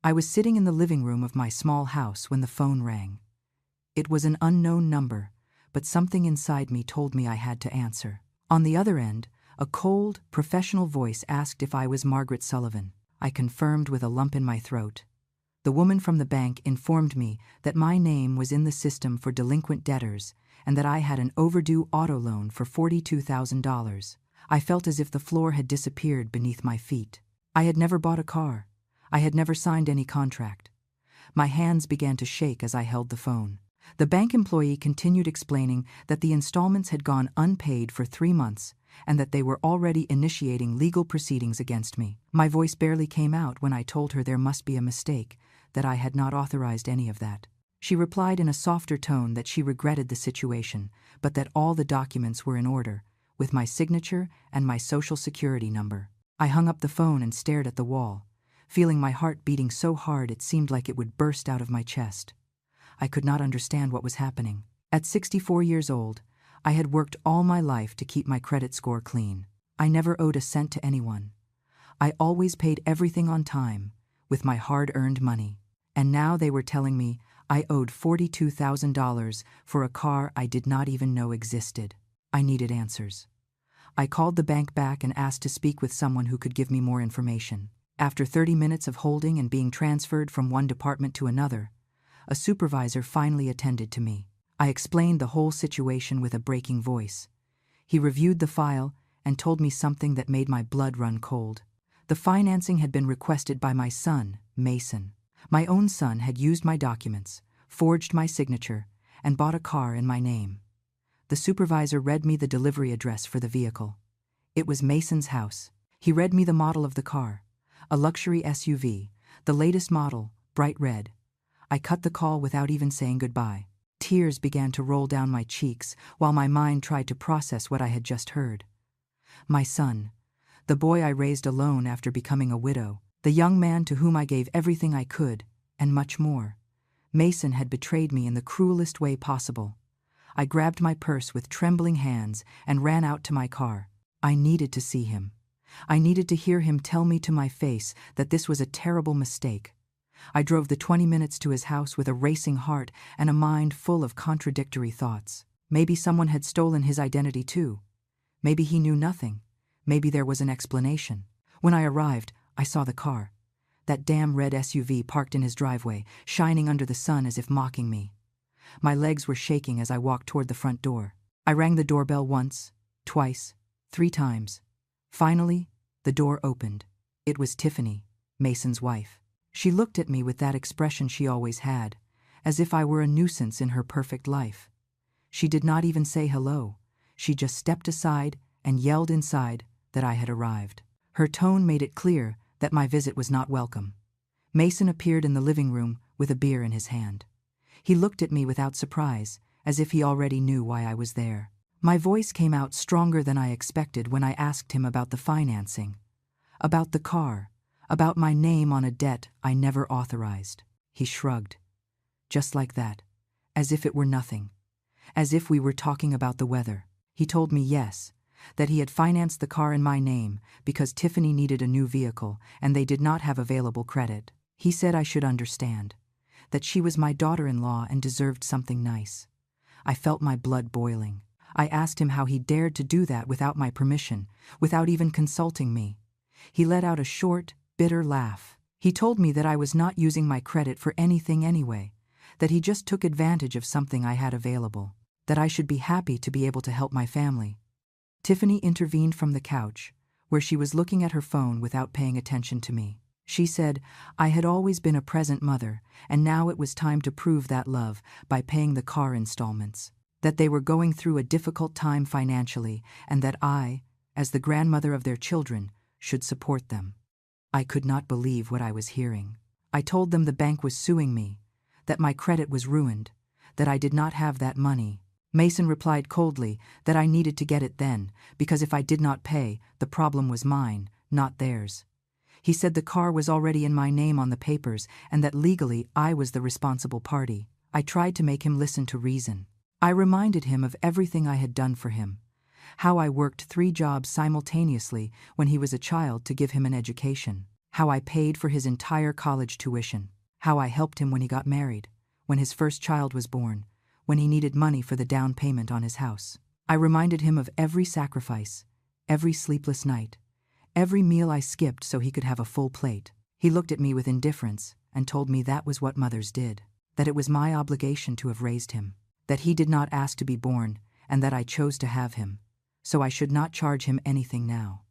I was sitting in the living room of my small house when the phone rang. It was an unknown number, but something inside me told me I had to answer. On the other end, a cold, professional voice asked if I was Margaret Sullivan. I confirmed with a lump in my throat. The woman from the bank informed me that my name was in the system for delinquent debtors and that I had an overdue auto loan for $42,000. I felt as if the floor had disappeared beneath my feet. I had never bought a car. I had never signed any contract. My hands began to shake as I held the phone. The bank employee continued explaining that the installments had gone unpaid for 3 months and that they were already initiating legal proceedings against me. My voice barely came out when I told her there must be a mistake, that I had not authorized any of that. She replied in a softer tone that she regretted the situation, but that all the documents were in order, with my signature and my social security number. I hung up the phone and stared at the wall, feeling my heart beating so hard it seemed like it would burst out of my chest. I could not understand what was happening. At 64 years old, I had worked all my life to keep my credit score clean. I never owed a cent to anyone. I always paid everything on time, with my hard-earned money. And now they were telling me I owed $42,000 for a car I did not even know existed. I needed answers. I called the bank back and asked to speak with someone who could give me more information. After 30 minutes of holding and being transferred from one department to another, a supervisor finally attended to me. I explained the whole situation with a breaking voice. He reviewed the file and told me something that made my blood run cold. The financing had been requested by my son, Mason. My own son had used my documents, forged my signature, and bought a car in my name. The supervisor read me the delivery address for the vehicle. It was Mason's house. He read me the model of the car, a luxury SUV, the latest model, bright red. I cut the call without even saying goodbye. Tears began to roll down my cheeks while my mind tried to process what I had just heard. My son, the boy I raised alone after becoming a widow, the young man to whom I gave everything I could, and much more. Mason had betrayed me in the cruelest way possible. I grabbed my purse with trembling hands and ran out to my car. I needed to see him. I needed to hear him tell me to my face that this was a terrible mistake. I drove the 20 minutes to his house with a racing heart and a mind full of contradictory thoughts. Maybe someone had stolen his identity too. Maybe he knew nothing. Maybe there was an explanation. When I arrived, I saw the car. That damn red SUV parked in his driveway, shining under the sun as if mocking me. My legs were shaking as I walked toward the front door. I rang the doorbell once, twice, 3 times. Finally, the door opened. It was Tiffany, Mason's wife. She looked at me with that expression she always had, as if I were a nuisance in her perfect life. She did not even say hello. She just stepped aside and yelled inside that I had arrived. Her tone made it clear that my visit was not welcome. Mason appeared in the living room with a beer in his hand. He looked at me without surprise, as if he already knew why I was there. My voice came out stronger than I expected when I asked him about the financing, about the car, about my name on a debt I never authorized. He shrugged. Just like that, as if it were nothing, as if we were talking about the weather. He told me yes, that he had financed the car in my name because Tiffany needed a new vehicle and they did not have available credit. He said I should understand, that she was my daughter-in-law and deserved something nice. I felt my blood boiling. I asked him how he dared to do that without my permission, without even consulting me. He let out a short, bitter laugh. He told me that I was not using my credit for anything anyway, that he just took advantage of something I had available, that I should be happy to be able to help my family. Tiffany intervened from the couch, where she was looking at her phone without paying attention to me. She said, I had always been a present mother, and now it was time to prove that love by paying the car installments, that they were going through a difficult time financially, and that I, as the grandmother of their children, should support them. I could not believe what I was hearing. I told them the bank was suing me, that my credit was ruined, that I did not have that money. Mason replied coldly that I needed to get it then, because if I did not pay, the problem was mine, not theirs. He said the car was already in my name on the papers and that legally I was the responsible party. I tried to make him listen to reason. I reminded him of everything I had done for him, how I worked 3 jobs simultaneously when he was a child to give him an education, how I paid for his entire college tuition, how I helped him when he got married, when his first child was born, when he needed money for the down payment on his house. I reminded him of every sacrifice, every sleepless night, every meal I skipped so he could have a full plate. He looked at me with indifference and told me that was what mothers did, that it was my obligation to have raised him, that he did not ask to be born and that I chose to have him, so I should not charge him anything now.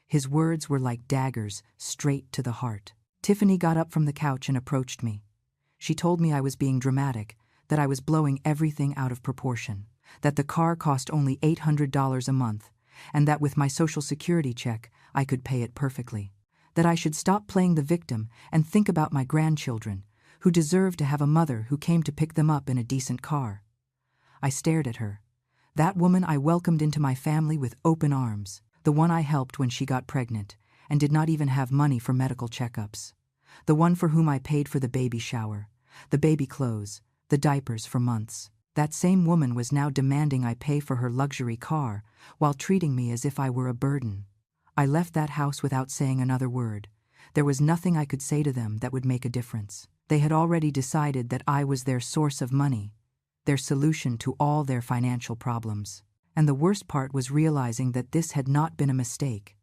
His words were like daggers straight to the heart. Tiffany got up from the couch and approached me. She told me I was being dramatic, that I was blowing everything out of proportion, that the car cost only $800 a month, and that with my Social Security check I could pay it perfectly, that I should stop playing the victim and think about my grandchildren, who deserved to have a mother who came to pick them up in a decent car. I stared at her. That woman I welcomed into my family with open arms, the one I helped when she got pregnant and did not even have money for medical checkups, the one for whom I paid for the baby shower, the baby clothes, the diapers for months. That same woman was now demanding I pay for her luxury car while treating me as if I were a burden. I left that house without saying another word. There was nothing I could say to them that would make a difference. They had already decided that I was their source of money, their solution to all their financial problems. And the worst part was realizing that this had not been a mistake.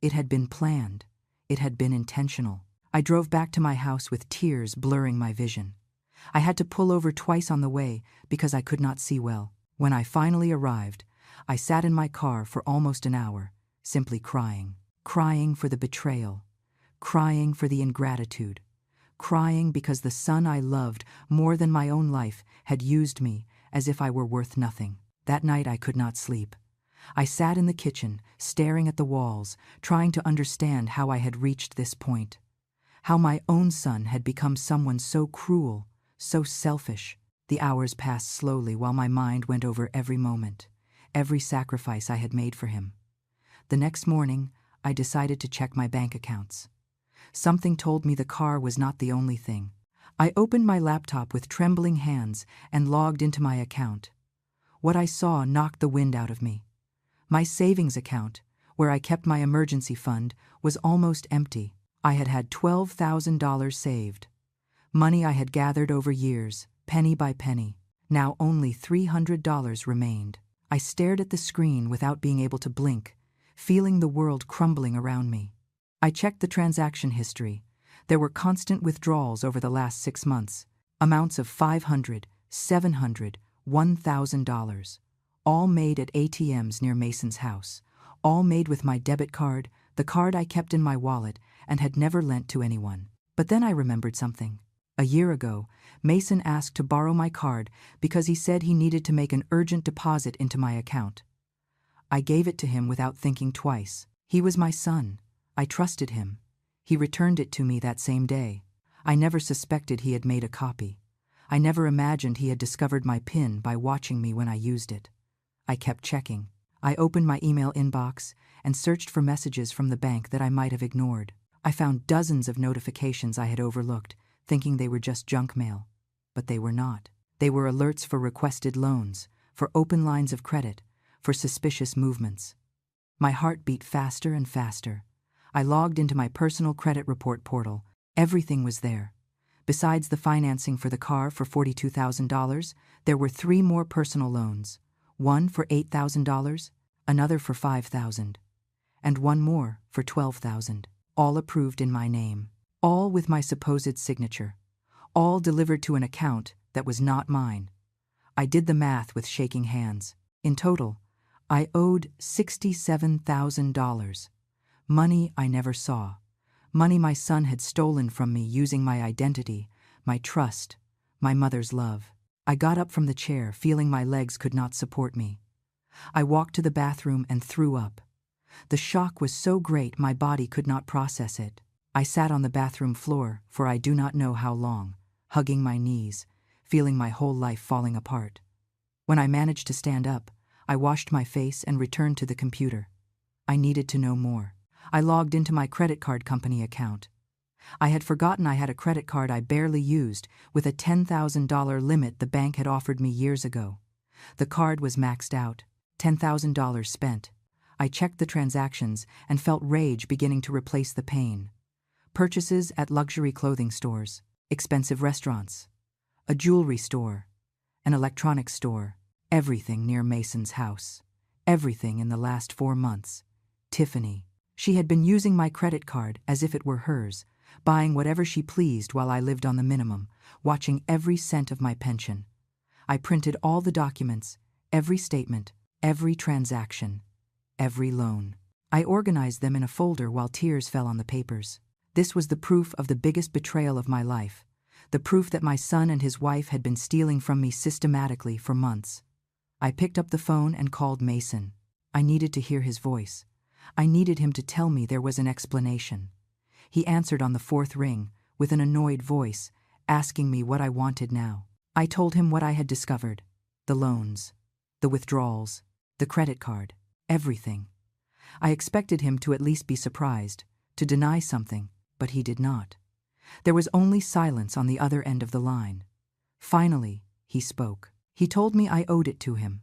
It had been planned. It had been intentional. I drove back to my house with tears blurring my vision. I had to pull over twice on the way because I could not see well. When I finally arrived, I sat in my car for almost an hour, simply crying. Crying for the betrayal. Crying for the ingratitude. Crying because the son I loved more than my own life had used me as if I were worth nothing. That night I could not sleep. I sat in the kitchen, staring at the walls, trying to understand how I had reached this point. How my own son had become someone so cruel, so selfish. The hours passed slowly while my mind went over every moment, every sacrifice I had made for him. The next morning, I decided to check my bank accounts. Something told me the car was not the only thing. I opened my laptop with trembling hands and logged into my account. What I saw knocked the wind out of me. My savings account, where I kept my emergency fund, was almost empty. I had had $12,000 saved. Money I had gathered over years, penny by penny. Now only $300 remained. I stared at the screen without being able to blink, feeling the world crumbling around me. I checked the transaction history. There were constant withdrawals over the last 6 months, amounts of $500, $700, $1,000, all made at ATMs near Mason's house, all made with my debit card, the card I kept in my wallet and had never lent to anyone. But then I remembered something. A year ago, Mason asked to borrow my card because he said he needed to make an urgent deposit into my account. I gave it to him without thinking twice. He was my son. I trusted him. He returned it to me that same day. I never suspected he had made a copy. I never imagined he had discovered my PIN by watching me when I used it. I kept checking. I opened my email inbox and searched for messages from the bank that I might have ignored. I found dozens of notifications I had overlooked, thinking they were just junk mail. But they were not. They were alerts for requested loans, for open lines of credit, for suspicious movements. My heart beat faster and faster. I logged into my personal credit report portal. Everything was there. Besides the financing for the car for $42,000, there were 3 more personal loans. One for $8,000, another for $5,000, and one more for $12,000, all approved in my name, all with my supposed signature, all delivered to an account that was not mine. I did the math with shaking hands. In total, I owed $67,000. Money I never saw. Money my son had stolen from me using my identity, my trust, my mother's love. I got up from the chair, feeling my legs could not support me. I walked to the bathroom and threw up. The shock was so great my body could not process it. I sat on the bathroom floor for I do not know how long, hugging my knees, feeling my whole life falling apart. When I managed to stand up, I washed my face and returned to the computer. I needed to know more. I logged into my credit card company account. I had forgotten I had a credit card I barely used with a $10,000 limit the bank had offered me years ago. The card was maxed out, $10,000 spent. I checked the transactions and felt rage beginning to replace the pain. purchases at luxury clothing stores, expensive restaurants, a jewelry store, an electronics store, everything near Mason's house. Everything in the last 4 months. Tiffany. She had been using my credit card as if it were hers, buying whatever she pleased while I lived on the minimum, watching every cent of my pension. I printed all the documents, every statement, every transaction, every loan. I organized them in a folder while tears fell on the papers. This was the proof of the biggest betrayal of my life, the proof that my son and his wife had been stealing from me systematically for months. I picked up the phone and called Mason. I needed to hear his voice. I needed him to tell me there was an explanation. He answered on the 4th ring, with an annoyed voice, asking me what I wanted now. I told him what I had discovered. The loans, the withdrawals, the credit card, everything. I expected him to at least be surprised, to deny something, but he did not. There was only silence on the other end of the line. Finally, he spoke. He told me I owed it to him,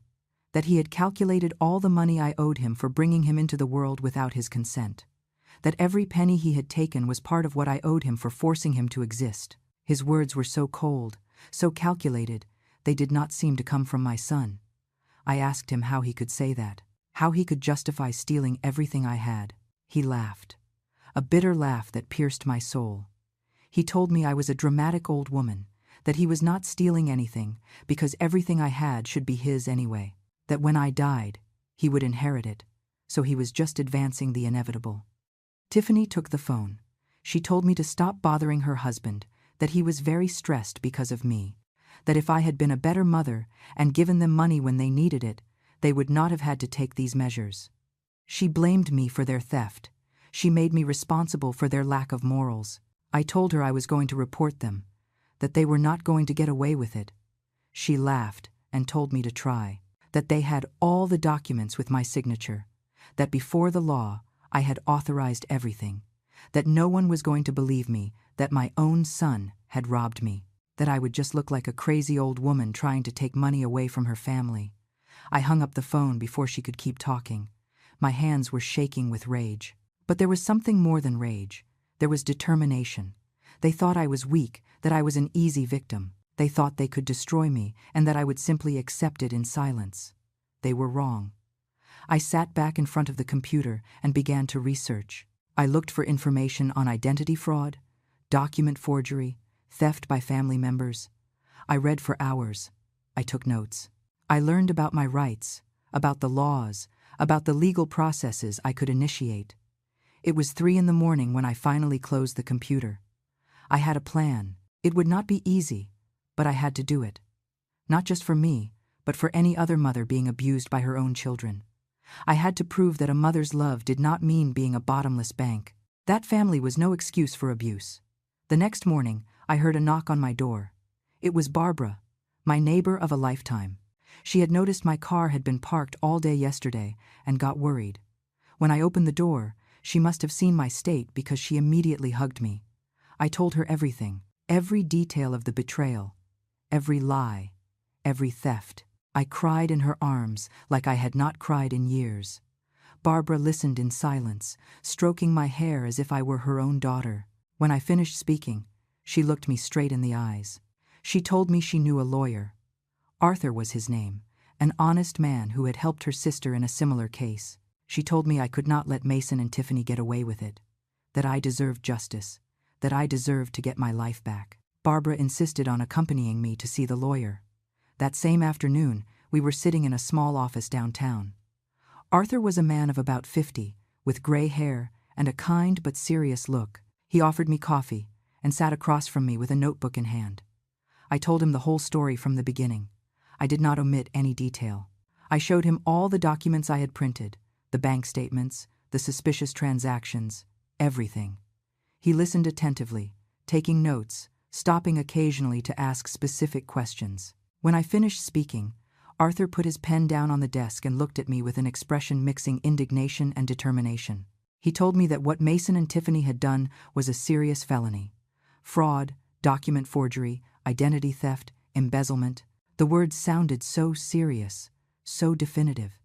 that he had calculated all the money I owed him for bringing him into the world without his consent, that every penny he had taken was part of what I owed him for forcing him to exist. His words were so cold, so calculated, they did not seem to come from my son. I asked him how he could say that, how he could justify stealing everything I had. He laughed, a bitter laugh that pierced my soul. He told me I was a dramatic old woman, that he was not stealing anything because everything I had should be his anyway, that when I died, he would inherit it, so he was just advancing the inevitable. Tiffany took the phone. She told me to stop bothering her husband, that he was very stressed because of me, that if I had been a better mother and given them money when they needed it, they would not have had to take these measures. She blamed me for their theft. She made me responsible for their lack of morals. I told her I was going to report them, that they were not going to get away with it. She laughed and told me to try, that they had all the documents with my signature, that before the law I had authorized everything, that no one was going to believe me, that my own son had robbed me, that I would just look like a crazy old woman trying to take money away from her family. I hung up the phone before she could keep talking. My hands were shaking with rage. But there was something more than rage. There was determination. They thought I was weak, that I was an easy victim. They thought they could destroy me and that I would simply accept it in silence. They were wrong. I sat back in front of the computer and began to research. I looked for information on identity fraud, document forgery, theft by family members. I read for hours. I took notes. I learned about my rights, about the laws, about the legal processes I could initiate. It was 3 a.m. when I finally closed the computer. I had a plan. It would not be easy, but I had to do it. Not just for me, but for any other mother being abused by her own children. I had to prove that a mother's love did not mean being a bottomless bank. That family was no excuse for abuse. The next morning, I heard a knock on my door. It was Barbara, my neighbor of a lifetime. She had noticed my car had been parked all day yesterday and got worried. When I opened the door, she must have seen my state because she immediately hugged me. I told her everything, every detail of the betrayal, every lie, every theft. I cried in her arms like I had not cried in years. Barbara listened in silence, stroking my hair as if I were her own daughter. When I finished speaking, she looked me straight in the eyes. She told me she knew a lawyer. Arthur was his name, an honest man who had helped her sister in a similar case. She told me I could not let Mason and Tiffany get away with it, that I deserved justice, that I deserved to get my life back. Barbara insisted on accompanying me to see the lawyer. That same afternoon, we were sitting in a small office downtown. Arthur was a man of about 50, with gray hair and a kind but serious look. He offered me coffee and sat across from me with a notebook in hand. I told him the whole story from the beginning. I did not omit any detail. I showed him all the documents I had printed, the bank statements, the suspicious transactions, everything. He listened attentively, taking notes, stopping occasionally to ask specific questions. When I finished speaking, Arthur put his pen down on the desk and looked at me with an expression mixing indignation and determination. He told me that what Mason and Tiffany had done was a serious felony. Fraud, document forgery, identity theft, embezzlement. The words sounded so serious, so definitive.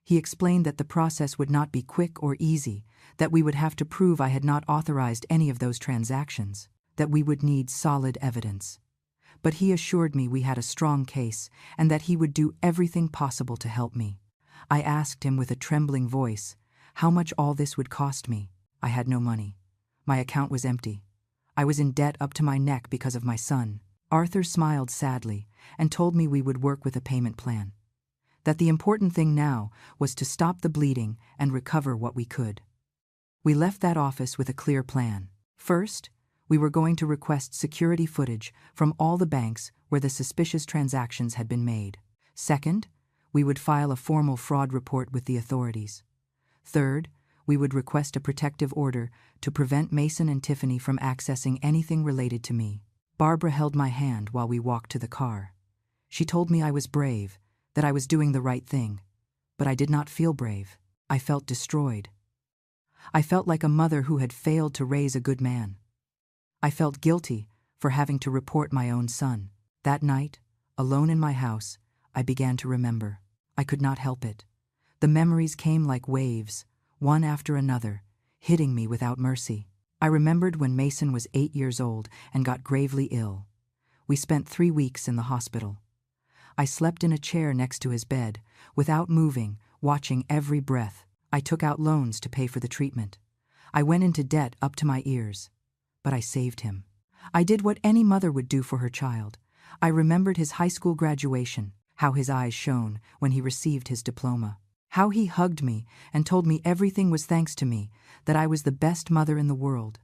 He explained that the process would not be quick or easy, that we would have to prove I had not authorized any of those transactions, that we would need solid evidence. But he assured me we had a strong case and that he would do everything possible to help me. I asked him with a trembling voice how much all this would cost me. I had no money. My account was empty. I was in debt up to my neck because of my son. Arthur smiled sadly and told me we would work with a payment plan. That the important thing now was to stop the bleeding and recover what we could. We left that office with a clear plan. First, we were going to request security footage from all the banks where the suspicious transactions had been made. Second, we would file a formal fraud report with the authorities. Third, we would request a protective order to prevent Mason and Tiffany from accessing anything related to me. Barbara held my hand while we walked to the car. She told me I was brave, that I was doing the right thing. But I did not feel brave. I felt destroyed. I felt like a mother who had failed to raise a good man. I felt guilty for having to report my own son. That night, alone in my house, I began to remember. I could not help it. The memories came like waves, one after another, hitting me without mercy. I remembered when Mason was 8 years old and got gravely ill. We spent 3 weeks in the hospital. I slept in a chair next to his bed, without moving, watching every breath. I took out loans to pay for the treatment. I went into debt up to my ears. But I saved him. I did what any mother would do for her child. I remembered his high school graduation, how his eyes shone when he received his diploma, how he hugged me and told me everything was thanks to me, that I was the best mother in the world.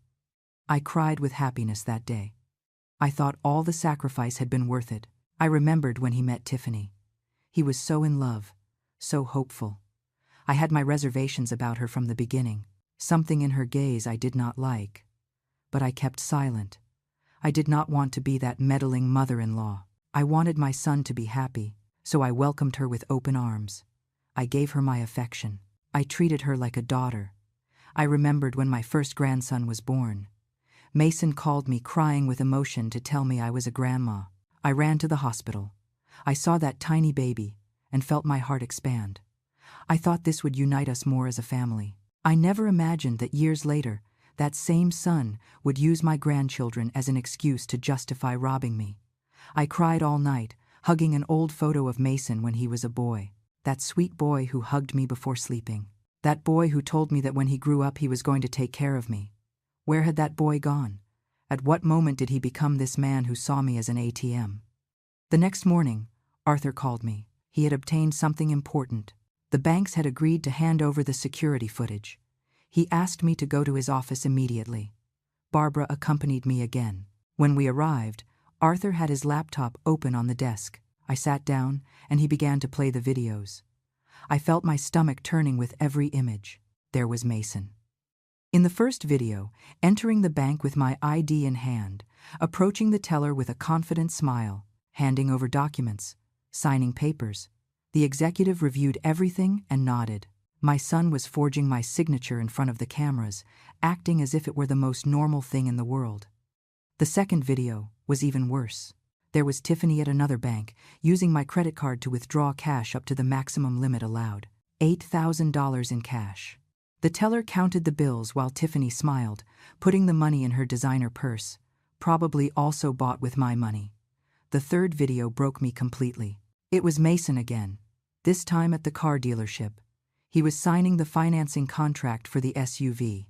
I cried with happiness that day. I thought all the sacrifice had been worth it. I remembered when he met Tiffany. He was so in love, so hopeful. I had my reservations about her from the beginning, something in her gaze I did not like. But I kept silent. I did not want to be that meddling mother-in-law. I wanted my son to be happy, so I welcomed her with open arms. I gave her my affection. I treated her like a daughter. I remembered when my first grandson was born. Mason called me crying with emotion to tell me I was a grandma. I ran to the hospital. I saw that tiny baby and felt my heart expand. I thought this would unite us more as a family. I never imagined that years later, that same son would use my grandchildren as an excuse to justify robbing me. I cried all night, hugging an old photo of Mason when he was a boy. That sweet boy who hugged me before sleeping. That boy who told me that when he grew up he was going to take care of me. Where had that boy gone? At what moment did he become this man who saw me as an ATM? The next morning, Arthur called me. He had obtained something important. The banks had agreed to hand over the security footage. He asked me to go to his office immediately. Barbara accompanied me again. When we arrived, Arthur had his laptop open on the desk. I sat down, and he began to play the videos. I felt my stomach turning with every image. There was Mason. In the first video, entering the bank with my ID in hand, approaching the teller with a confident smile, handing over documents, signing papers. The executive reviewed everything and nodded. My son was forging my signature in front of the cameras, acting as if it were the most normal thing in the world. The second video was even worse. There was Tiffany at another bank, using my credit card to withdraw cash up to the maximum limit allowed, $8,000 in cash. The teller counted the bills while Tiffany smiled, putting the money in her designer purse, probably also bought with my money. The third video broke me completely. It was Mason again, this time at the car dealership. He was signing the financing contract for the SUV.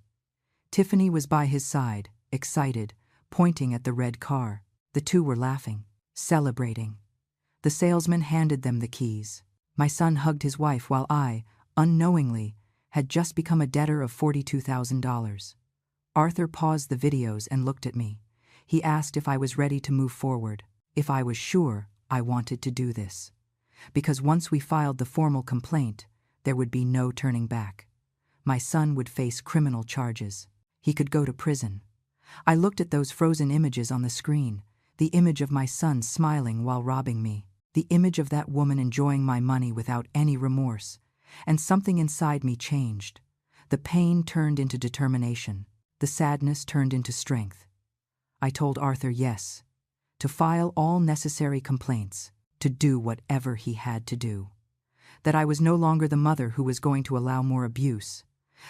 Tiffany was by his side, excited, pointing at the red car. The two were laughing, celebrating. The salesman handed them the keys. My son hugged his wife while I, unknowingly, had just become a debtor of $42,000. Arthur paused the videos and looked at me. He asked if I was ready to move forward, if I was sure I wanted to do this. Because once we filed the formal complaint, there would be no turning back. My son would face criminal charges. He could go to prison. I looked at those frozen images on the screen, the image of my son smiling while robbing me, the image of that woman enjoying my money without any remorse, and something inside me changed. The pain turned into determination. The sadness turned into strength. I told Arthur yes, to file all necessary complaints, to do whatever he had to do. that I was no longer the mother who was going to allow more abuse,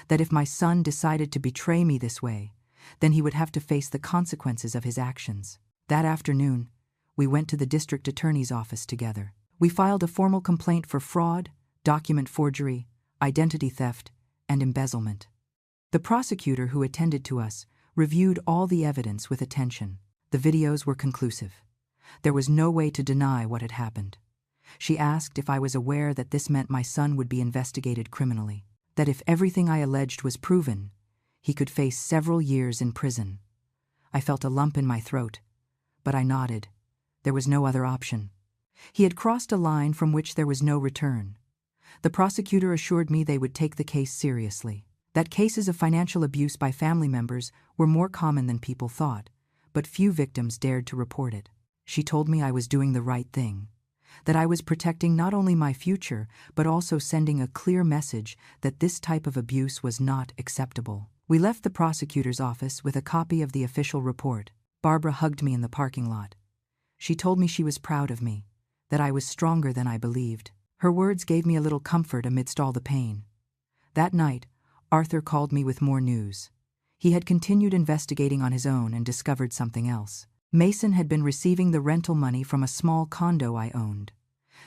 that if my son decided to betray me this way, then he would have to face the consequences of his actions. That afternoon, we went to the district attorney's office together. We filed a formal complaint for fraud, document forgery, identity theft, and embezzlement. The prosecutor who attended to us reviewed all the evidence with attention. The videos were conclusive. There was no way to deny what had happened. She asked if I was aware that this meant my son would be investigated criminally, that if everything I alleged was proven, he could face several years in prison. I felt a lump in my throat, but I nodded. There was no other option. He had crossed a line from which there was no return. The prosecutor assured me they would take the case seriously, that cases of financial abuse by family members were more common than people thought, but few victims dared to report it. She told me I was doing the right thing, that I was protecting not only my future, but also sending a clear message that this type of abuse was not acceptable. We left the prosecutor's office with a copy of the official report. Barbara hugged me in the parking lot. She told me she was proud of me, that I was stronger than I believed. Her words gave me a little comfort amidst all the pain. That night, Arthur called me with more news. He had continued investigating on his own and discovered something else. Mason had been receiving the rental money from a small condo I owned.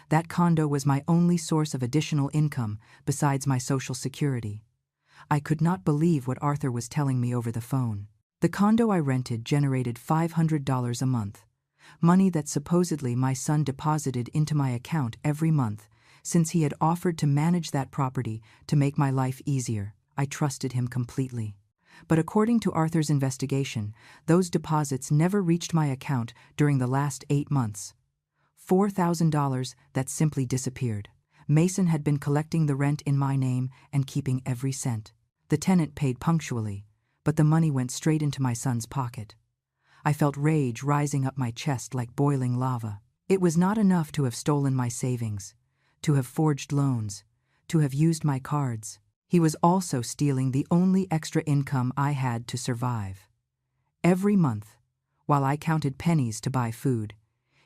That condo was my only source of additional income besides my Social Security. I could not believe what Arthur was telling me over the phone. The condo I rented generated $500 a month, money that supposedly my son deposited into my account every month, since he had offered to manage that property to make my life easier. I trusted him completely. But according to Arthur's investigation, those deposits never reached my account during the last 8 months. $4,000 that simply disappeared. Mason had been collecting the rent in my name and keeping every cent. The tenant paid punctually, but the money went straight into my son's pocket. I felt rage rising up my chest like boiling lava. It was not enough to have stolen my savings, to have forged loans, to have used my cards. He was also stealing the only extra income I had to survive. Every month, while I counted pennies to buy food,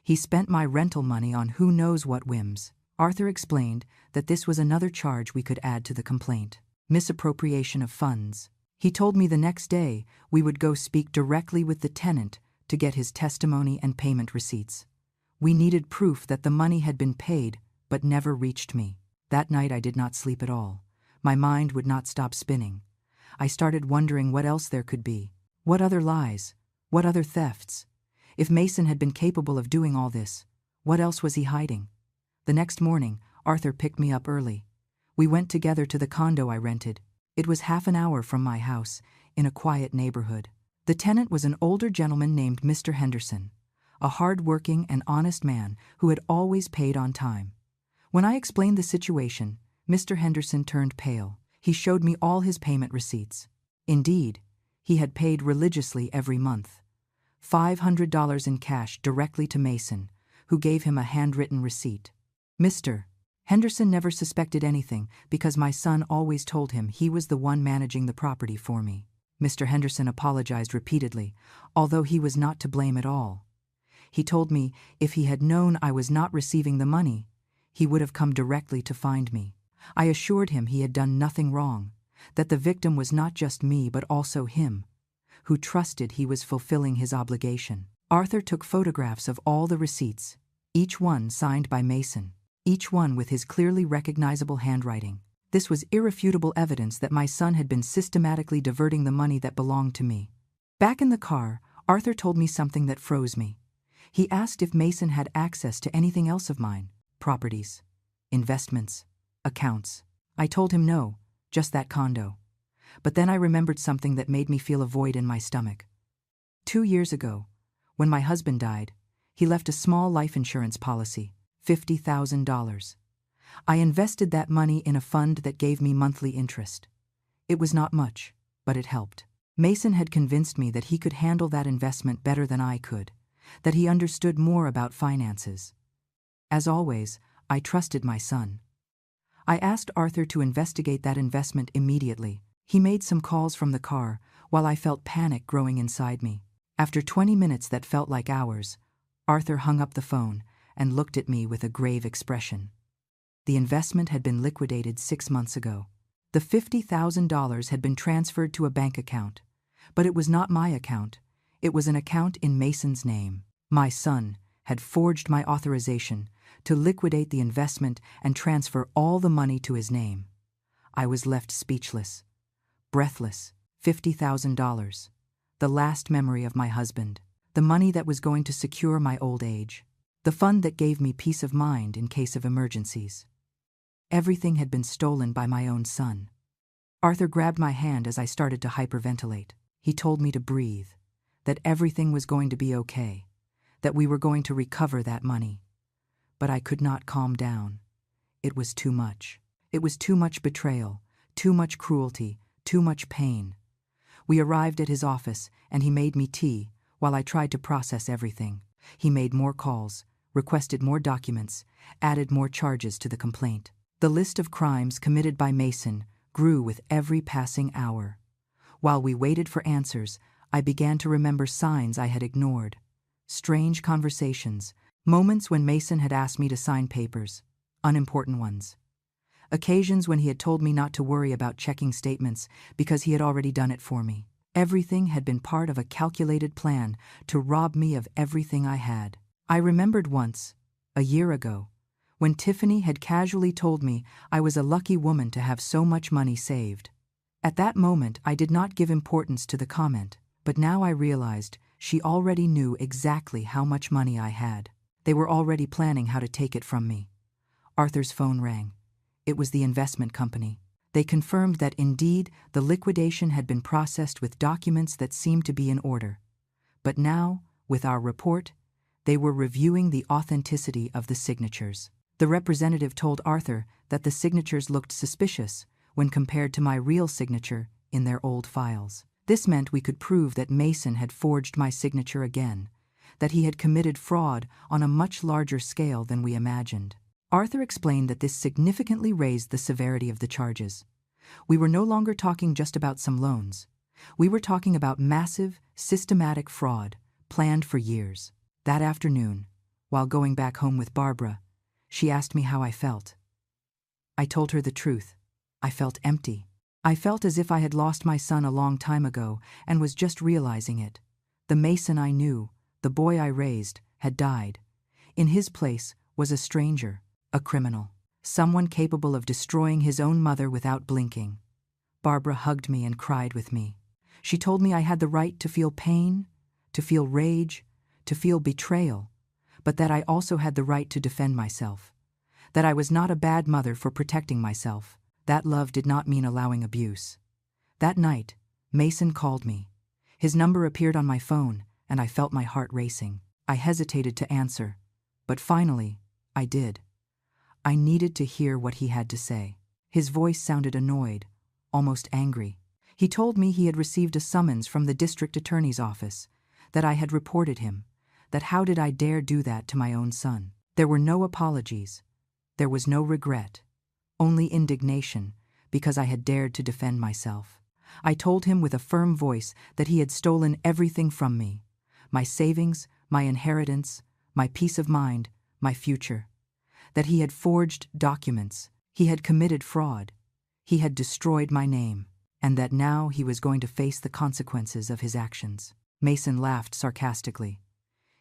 he spent my rental money on who knows what whims. Arthur explained that this was another charge we could add to the complaint: misappropriation of funds. He told me the next day we would go speak directly with the tenant to get his testimony and payment receipts. We needed proof that the money had been paid but never reached me. That night I did not sleep at all. My mind would not stop spinning. I started wondering what else there could be. What other lies? What other thefts? If Mason had been capable of doing all this, what else was he hiding? The next morning, Arthur picked me up early. We went together to the condo I rented. It was half an hour from my house, in a quiet neighborhood. The tenant was an older gentleman named Mr. Henderson, a hard-working and honest man who had always paid on time. When I explained the situation, Mr. Henderson turned pale. He showed me all his payment receipts. Indeed, he had paid religiously every month. $500 in cash directly to Mason, who gave him a handwritten receipt. Mr. Henderson never suspected anything because my son always told him he was the one managing the property for me. Mr. Henderson apologized repeatedly, although he was not to blame at all. He told me if he had known I was not receiving the money, he would have come directly to find me. I assured him he had done nothing wrong, that the victim was not just me but also him, who trusted he was fulfilling his obligation. Arthur took photographs of all the receipts, each one signed by Mason, each one with his clearly recognizable handwriting. This was irrefutable evidence that my son had been systematically diverting the money that belonged to me. Back in the car, Arthur told me something that froze me. He asked if Mason had access to anything else of mine: properties, investments, accounts. I told him no, just that condo. But then I remembered something that made me feel a void in my stomach. 2 years ago, when my husband died, he left a small life insurance policy, $50,000. I invested that money in a fund that gave me monthly interest. It was not much, but it helped. Mason had convinced me that he could handle that investment better than I could, that he understood more about finances. As always, I trusted my son. I asked Arthur to investigate that investment immediately. He made some calls from the car, while I felt panic growing inside me. After 20 minutes that felt like hours, Arthur hung up the phone and looked at me with a grave expression. The investment had been liquidated 6 months ago. The $50,000 had been transferred to a bank account, but it was not my account. It was an account in Mason's name. My son had forged my authorization to liquidate the investment and transfer all the money to his name. I was left speechless, breathless. $50,000. The last memory of my husband. The money that was going to secure my old age. The fund that gave me peace of mind in case of emergencies. Everything had been stolen by my own son. Arthur grabbed my hand as I started to hyperventilate. He told me to breathe, that everything was going to be okay, that we were going to recover that money. But I could not calm down. It was too much. It was too much betrayal, too much cruelty, too much pain. We arrived at his office, and he made me tea while I tried to process everything. He made more calls, requested more documents, added more charges to the complaint. The list of crimes committed by Mason grew with every passing hour. While we waited for answers, I began to remember signs I had ignored. Strange conversations, moments when Mason had asked me to sign papers, unimportant ones. Occasions when he had told me not to worry about checking statements because he had already done it for me. Everything had been part of a calculated plan to rob me of everything I had. I remembered once, a year ago, when Tiffany had casually told me I was a lucky woman to have so much money saved. At that moment, I did not give importance to the comment, but now I realized she already knew exactly how much money I had. They were already planning how to take it from me. Arthur's phone rang. It was the investment company. They confirmed that indeed the liquidation had been processed with documents that seemed to be in order. But now, with our report, they were reviewing the authenticity of the signatures. The representative told Arthur that the signatures looked suspicious when compared to my real signature in their old files. This meant we could prove that Mason had forged my signature again, that he had committed fraud on a much larger scale than we imagined. Arthur explained that this significantly raised the severity of the charges. We were no longer talking just about some loans. We were talking about massive, systematic fraud planned for years. That afternoon, while going back home with Barbara, she asked me how I felt. I told her the truth. I felt empty. I felt as if I had lost my son a long time ago and was just realizing it. The Mason I knew, the boy I raised, had died. In his place was a stranger, a criminal, someone capable of destroying his own mother without blinking. Barbara hugged me and cried with me. She told me I had the right to feel pain, to feel rage, to feel betrayal, but that I also had the right to defend myself, that I was not a bad mother for protecting myself. That love did not mean allowing abuse. That night, Mason called me. His number appeared on my phone, and I felt my heart racing. I hesitated to answer, but finally, I did. I needed to hear what he had to say. His voice sounded annoyed, almost angry. He told me he had received a summons from the district attorney's office, that I had reported him, that how did I dare do that to my own son. There were no apologies. There was no regret, only indignation, because I had dared to defend myself. I told him with a firm voice that he had stolen everything from me, my savings, my inheritance, my peace of mind, my future, that he had forged documents, he had committed fraud, he had destroyed my name, and that now he was going to face the consequences of his actions. Mason laughed sarcastically.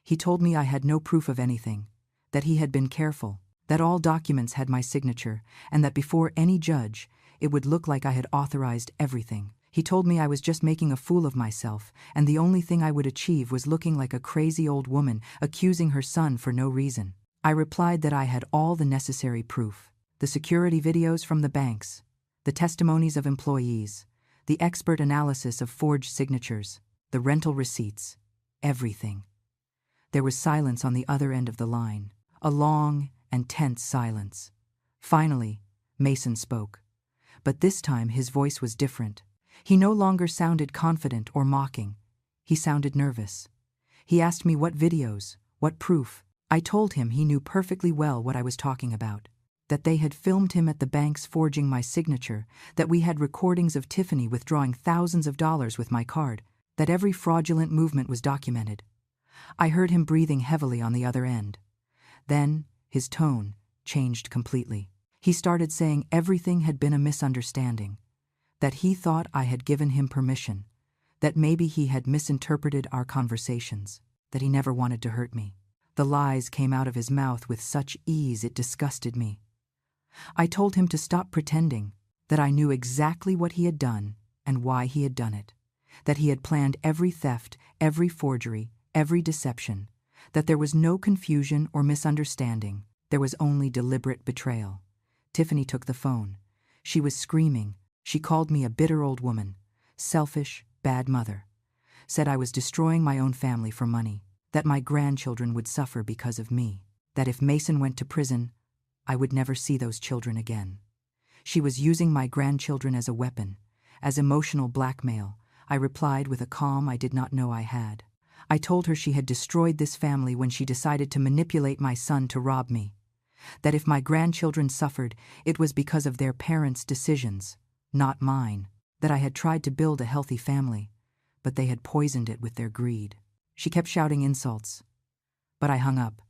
He told me I had no proof of anything, that he had been careful, that all documents had my signature, and that before any judge, it would look like I had authorized everything. He told me I was just making a fool of myself, and the only thing I would achieve was looking like a crazy old woman accusing her son for no reason. I replied that I had all the necessary proof, the security videos from the banks, the testimonies of employees, the expert analysis of forged signatures, the rental receipts, everything. There was silence on the other end of the line, a long and tense silence. Finally, Mason spoke. But this time his voice was different. He no longer sounded confident or mocking. He sounded nervous. He asked me what videos, what proof. I told him he knew perfectly well what I was talking about, that they had filmed him at the banks forging my signature, that we had recordings of Tiffany withdrawing thousands of dollars with my card, that every fraudulent movement was documented. I heard him breathing heavily on the other end. Then his tone changed completely. He started saying everything had been a misunderstanding, that he thought I had given him permission, that maybe he had misinterpreted our conversations, that he never wanted to hurt me. The lies came out of his mouth with such ease it disgusted me. I told him to stop pretending, that I knew exactly what he had done and why he had done it, that he had planned every theft, every forgery, every deception, that there was no confusion or misunderstanding, there was only deliberate betrayal. Tiffany took the phone. She was screaming. She called me a bitter old woman, selfish, bad mother, said I was destroying my own family for money, that my grandchildren would suffer because of me, that if Mason went to prison, I would never see those children again. She was using my grandchildren as a weapon, as emotional blackmail. I replied with a calm I did not know I had. I told her she had destroyed this family when she decided to manipulate my son to rob me, that if my grandchildren suffered, it was because of their parents' decisions, not mine, that I had tried to build a healthy family, but they had poisoned it with their greed. She kept shouting insults, but I hung up.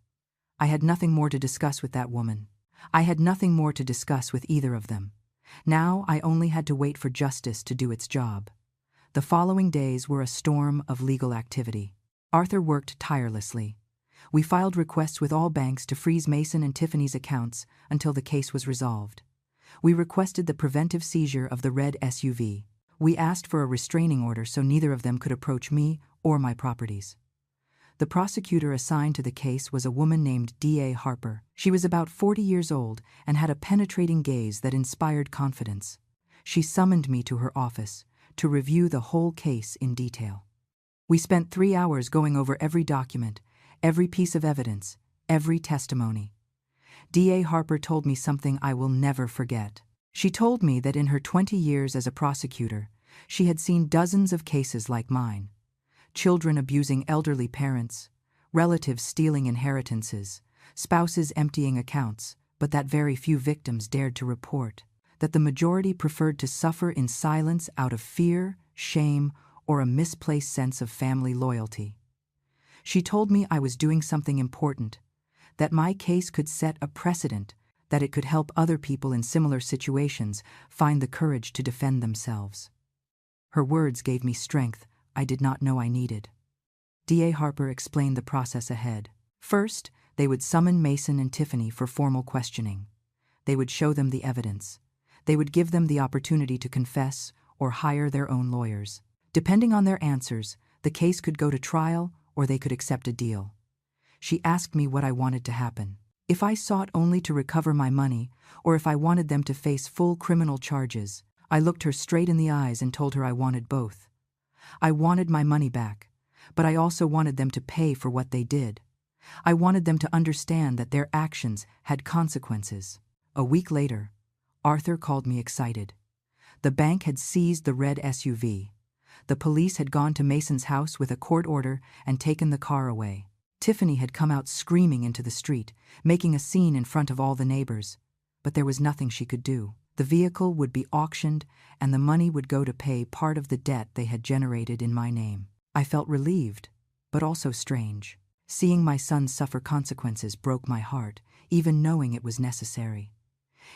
I had nothing more to discuss with that woman. I had nothing more to discuss with either of them. Now I only had to wait for justice to do its job. The following days were a storm of legal activity. Arthur worked tirelessly. We filed requests with all banks to freeze Mason and Tiffany's accounts until the case was resolved. We requested the preventive seizure of the red SUV. We asked for a restraining order so neither of them could approach me or my properties. The prosecutor assigned to the case was a woman named D.A. Harper. She was about 40 years old and had a penetrating gaze that inspired confidence. She summoned me to her office to review the whole case in detail. We spent 3 hours going over every document, every piece of evidence, every testimony. D.A. Harper told me something I will never forget. She told me that in her 20 years as a prosecutor, she had seen dozens of cases like mine. Children abusing elderly parents, relatives stealing inheritances, spouses emptying accounts, but that very few victims dared to report, that the majority preferred to suffer in silence out of fear, shame, or a misplaced sense of family loyalty. She told me I was doing something important, that my case could set a precedent, that it could help other people in similar situations find the courage to defend themselves. Her words gave me strength I did not know I needed. D.A. Harper explained the process ahead. First, they would summon Mason and Tiffany for formal questioning. They would show them the evidence. They would give them the opportunity to confess or hire their own lawyers. Depending on their answers, the case could go to trial or they could accept a deal. She asked me what I wanted to happen. If I sought only to recover my money, or if I wanted them to face full criminal charges. I looked her straight in the eyes and told her I wanted both. I wanted my money back, but I also wanted them to pay for what they did. I wanted them to understand that their actions had consequences. A week later, Arthur called me excited. The bank had seized the red SUV. The police had gone to Mason's house with a court order and taken the car away. Tiffany had come out screaming into the street, making a scene in front of all the neighbors. But there was nothing she could do. The vehicle would be auctioned, and the money would go to pay part of the debt they had generated in my name. I felt relieved, but also strange. Seeing my son suffer consequences broke my heart, even knowing it was necessary.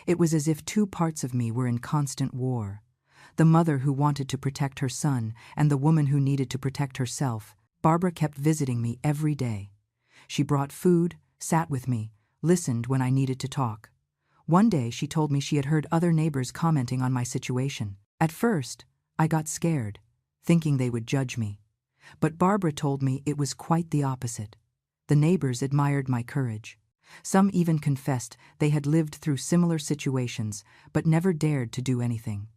It was as if two parts of me were in constant war. The mother who wanted to protect her son, and the woman who needed to protect herself. Barbara kept visiting me every day. She brought food, sat with me, listened when I needed to talk. One day she told me she had heard other neighbors commenting on my situation. At first, I got scared, thinking they would judge me. But Barbara told me it was quite the opposite. The neighbors admired my courage. Some even confessed they had lived through similar situations but never dared to do anything.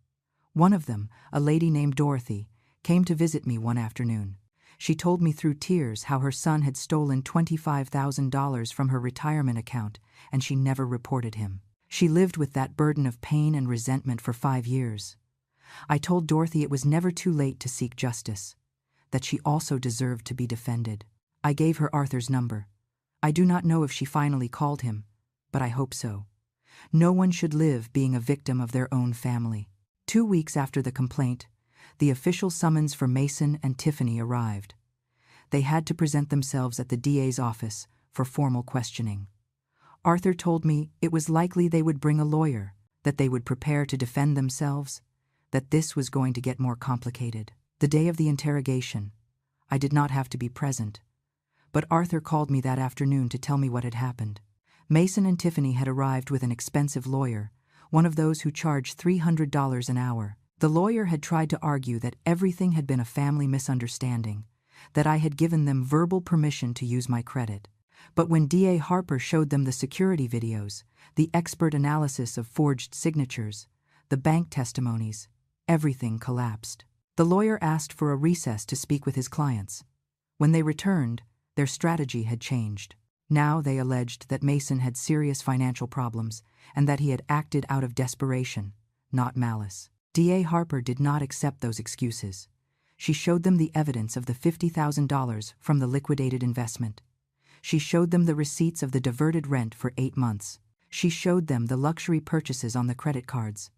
One of them, a lady named Dorothy, came to visit me one afternoon. She told me through tears how her son had stolen $25,000 from her retirement account and she never reported him. She lived with that burden of pain and resentment for 5 years. I told Dorothy it was never too late to seek justice, that she also deserved to be defended. I gave her Arthur's number. I do not know if she finally called him, but I hope so. No one should live being a victim of their own family. 2 weeks after the complaint, the official summons for Mason and Tiffany arrived. They had to present themselves at the DA's office for formal questioning. Arthur told me it was likely they would bring a lawyer, that they would prepare to defend themselves, that this was going to get more complicated. The day of the interrogation, I did not have to be present, but Arthur called me that afternoon to tell me what had happened. Mason and Tiffany had arrived with an expensive lawyer, one of those who charge $300 an hour. The lawyer had tried to argue that everything had been a family misunderstanding, that I had given them verbal permission to use my credit. But when DA Harper showed them the security videos, the expert analysis of forged signatures, the bank testimonies, everything collapsed. The lawyer asked for a recess to speak with his clients. When they returned, their strategy had changed. Now they alleged that Mason had serious financial problems and that he had acted out of desperation, not malice. DA Harper did not accept those excuses. She showed them the evidence of the $50,000 from the liquidated investment. She showed them the receipts of the diverted rent for 8 months. She showed them the luxury purchases on the credit cards.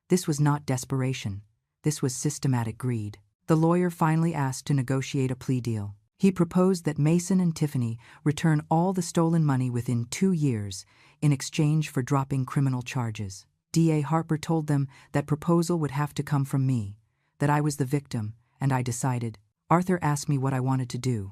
This was not desperation. This was systematic greed. The lawyer finally asked to negotiate a plea deal. He proposed that Mason and Tiffany return all the stolen money within 2 years in exchange for dropping criminal charges. DA Harper told them that proposal would have to come from me, that I was the victim, and I decided. Arthur asked me what I wanted to do.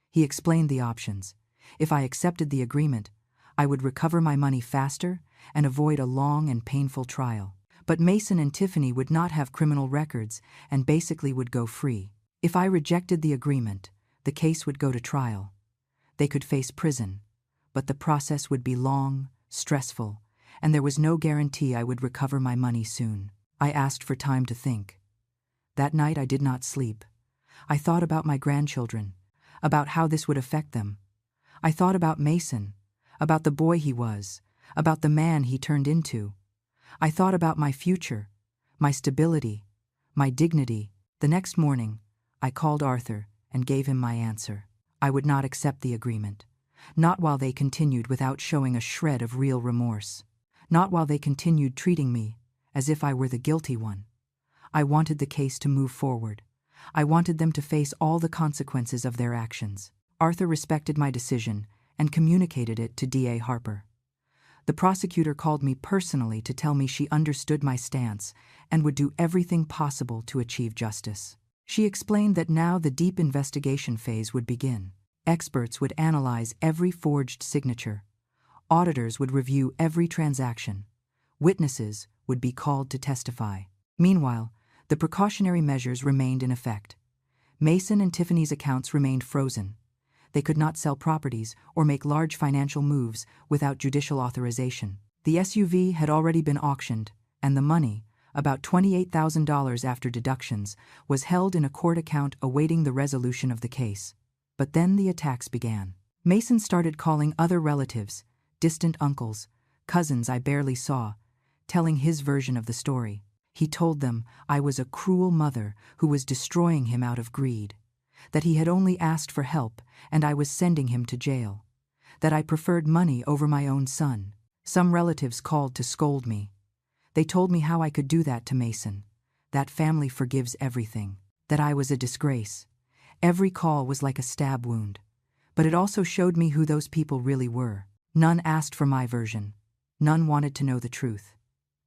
He explained the options. If I accepted the agreement, I would recover my money faster and avoid a long and painful trial. But Mason and Tiffany would not have criminal records and basically would go free. If I rejected the agreement, the case would go to trial. They could face prison, but the process would be long, stressful, and there was no guarantee I would recover my money soon. I asked for time to think. That night I did not sleep. I thought about my grandchildren, about how this would affect them. I thought about Mason, about the boy he was, about the man he turned into. I thought about my future, my stability, my dignity. The next morning, I called Arthur and gave him my answer. I would not accept the agreement, not while they continued without showing a shred of real remorse, not while they continued treating me as if I were the guilty one. I wanted the case to move forward. I wanted them to face all the consequences of their actions. Arthur respected my decision and communicated it to DA Harper. The prosecutor called me personally to tell me she understood my stance and would do everything possible to achieve justice. She explained that now the deep investigation phase would begin. Experts would analyze every forged signature. Auditors would review every transaction. Witnesses would be called to testify. Meanwhile, the precautionary measures remained in effect. Mason and Tiffany's accounts remained frozen. They could not sell properties or make large financial moves without judicial authorization. The SUV had already been auctioned, and the money, about $28,000 after deductions, was held in a court account awaiting the resolution of the case. But then the attacks began. Mason started calling other relatives, distant uncles, cousins I barely saw, telling his version of the story. He told them I was a cruel mother who was destroying him out of greed, that he had only asked for help and I was sending him to jail, that I preferred money over my own son. Some relatives called to scold me. They told me how I could do that to Mason, that family forgives everything, that I was a disgrace. Every call was like a stab wound, but it also showed me who those people really were. None asked for my version. None wanted to know the truth.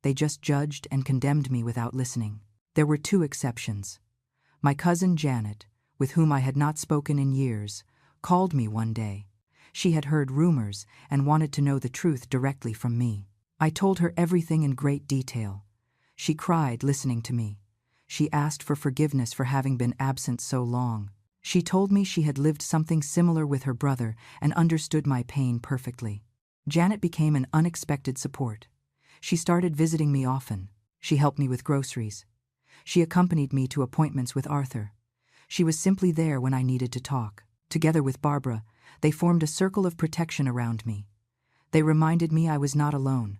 They just judged and condemned me without listening. There were 2 exceptions. My cousin Janet, with whom I had not spoken in years, called me one day. She had heard rumors and wanted to know the truth directly from me. I told her everything in great detail. She cried listening to me. She asked for forgiveness for having been absent so long. She told me she had lived something similar with her brother and understood my pain perfectly. Janet became an unexpected support. She started visiting me often. She helped me with groceries. She accompanied me to appointments with Arthur. She was simply there when I needed to talk. Together with Barbara, they formed a circle of protection around me. They reminded me I was not alone,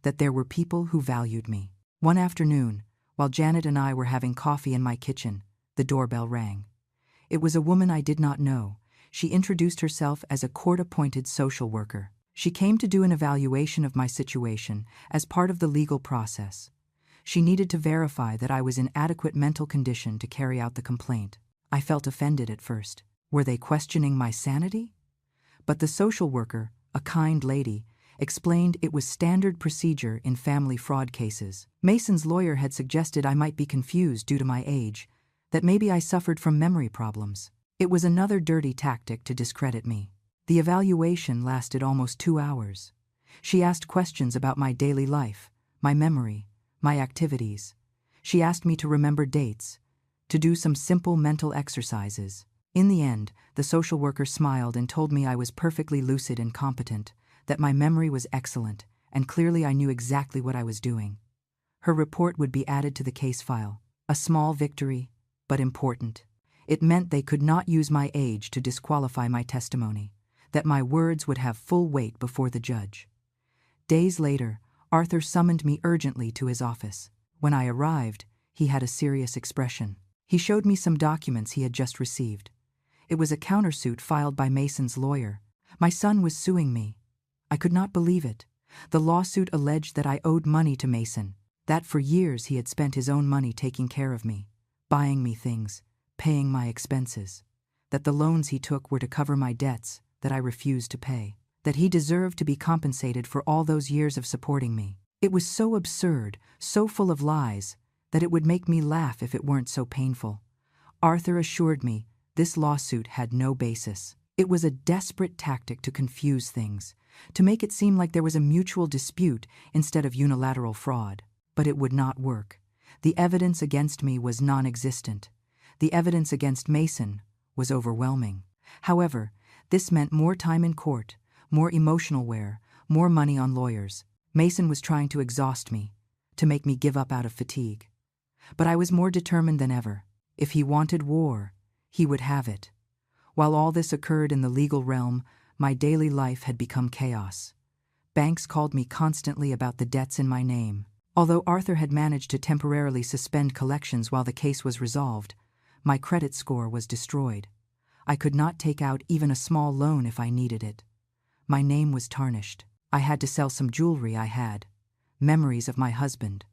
that there were people who valued me. One afternoon, while Janet and I were having coffee in my kitchen, the doorbell rang. It was a woman I did not know. She introduced herself as a court-appointed social worker. She came to do an evaluation of my situation as part of the legal process. She needed to verify that I was in adequate mental condition to carry out the complaint. I felt offended at first. Were they questioning my sanity? But the social worker, a kind lady, explained it was standard procedure in family fraud cases. Mason's lawyer had suggested I might be confused due to my age, that maybe I suffered from memory problems. It was another dirty tactic to discredit me. The evaluation lasted almost 2 hours. She asked questions about my daily life, my memory, my activities. She asked me to remember dates, to do some simple mental exercises. In the end, the social worker smiled and told me I was perfectly lucid and competent, that my memory was excellent, and clearly I knew exactly what I was doing. Her report would be added to the case file. A small victory, but important. It meant they could not use my age to disqualify my testimony, that my words would have full weight before the judge. Days later, Arthur summoned me urgently to his office. When I arrived, he had a serious expression. He showed me some documents he had just received. It was a countersuit filed by Mason's lawyer. My son was suing me. I could not believe it. The lawsuit alleged that I owed money to Mason, that for years he had spent his own money taking care of me, buying me things, paying my expenses, that the loans he took were to cover my debts that I refused to pay, that he deserved to be compensated for all those years of supporting me. It was so absurd, so full of lies, that it would make me laugh if it weren't so painful. Arthur assured me this lawsuit had no basis. It was a desperate tactic to confuse things, to make it seem like there was a mutual dispute instead of unilateral fraud. But it would not work. The evidence against me was non-existent. The evidence against Mason was overwhelming. However, this meant more time in court, more emotional wear, more money on lawyers. Mason was trying to exhaust me, to make me give up out of fatigue. But I was more determined than ever. If he wanted war, he would have it. While all this occurred in the legal realm, my daily life had become chaos. Banks called me constantly about the debts in my name. Although Arthur had managed to temporarily suspend collections while the case was resolved, my credit score was destroyed. I could not take out even a small loan if I needed it. My name was tarnished. I had to sell some jewelry I had, memories of my husband,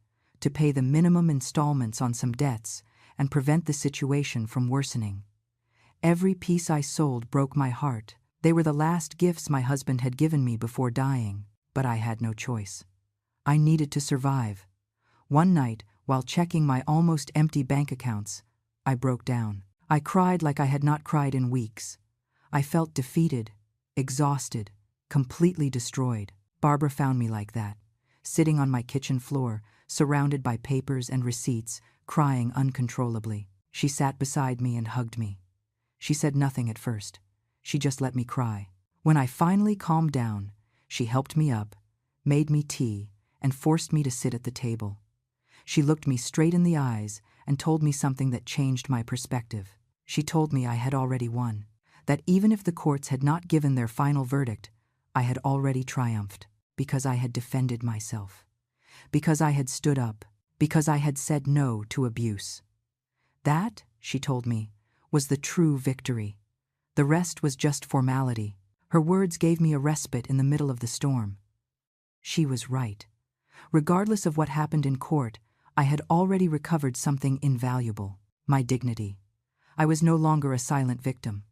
to pay the minimum installments on some debts and prevent the situation from worsening. Every piece I sold broke my heart. They were the last gifts my husband had given me before dying, but I had no choice. I needed to survive. One night, while checking my almost empty bank accounts, I broke down. I cried like I had not cried in weeks. I felt defeated, exhausted, completely destroyed. Barbara found me like that, sitting on my kitchen floor, surrounded by papers and receipts, crying uncontrollably. She sat beside me and hugged me. She said nothing at first. She just let me cry. When I finally calmed down, she helped me up, made me tea, and forced me to sit at the table. She looked me straight in the eyes and told me something that changed my perspective. She told me I had already won, that even if the courts had not given their final verdict, I had already triumphed, because I had defended myself, because I had stood up, because I had said no to abuse. That, she told me, was the true victory. The rest was just formality. Her words gave me a respite in the middle of the storm. She was right. Regardless of what happened in court, I had already recovered something invaluable, my dignity. I was no longer a silent victim.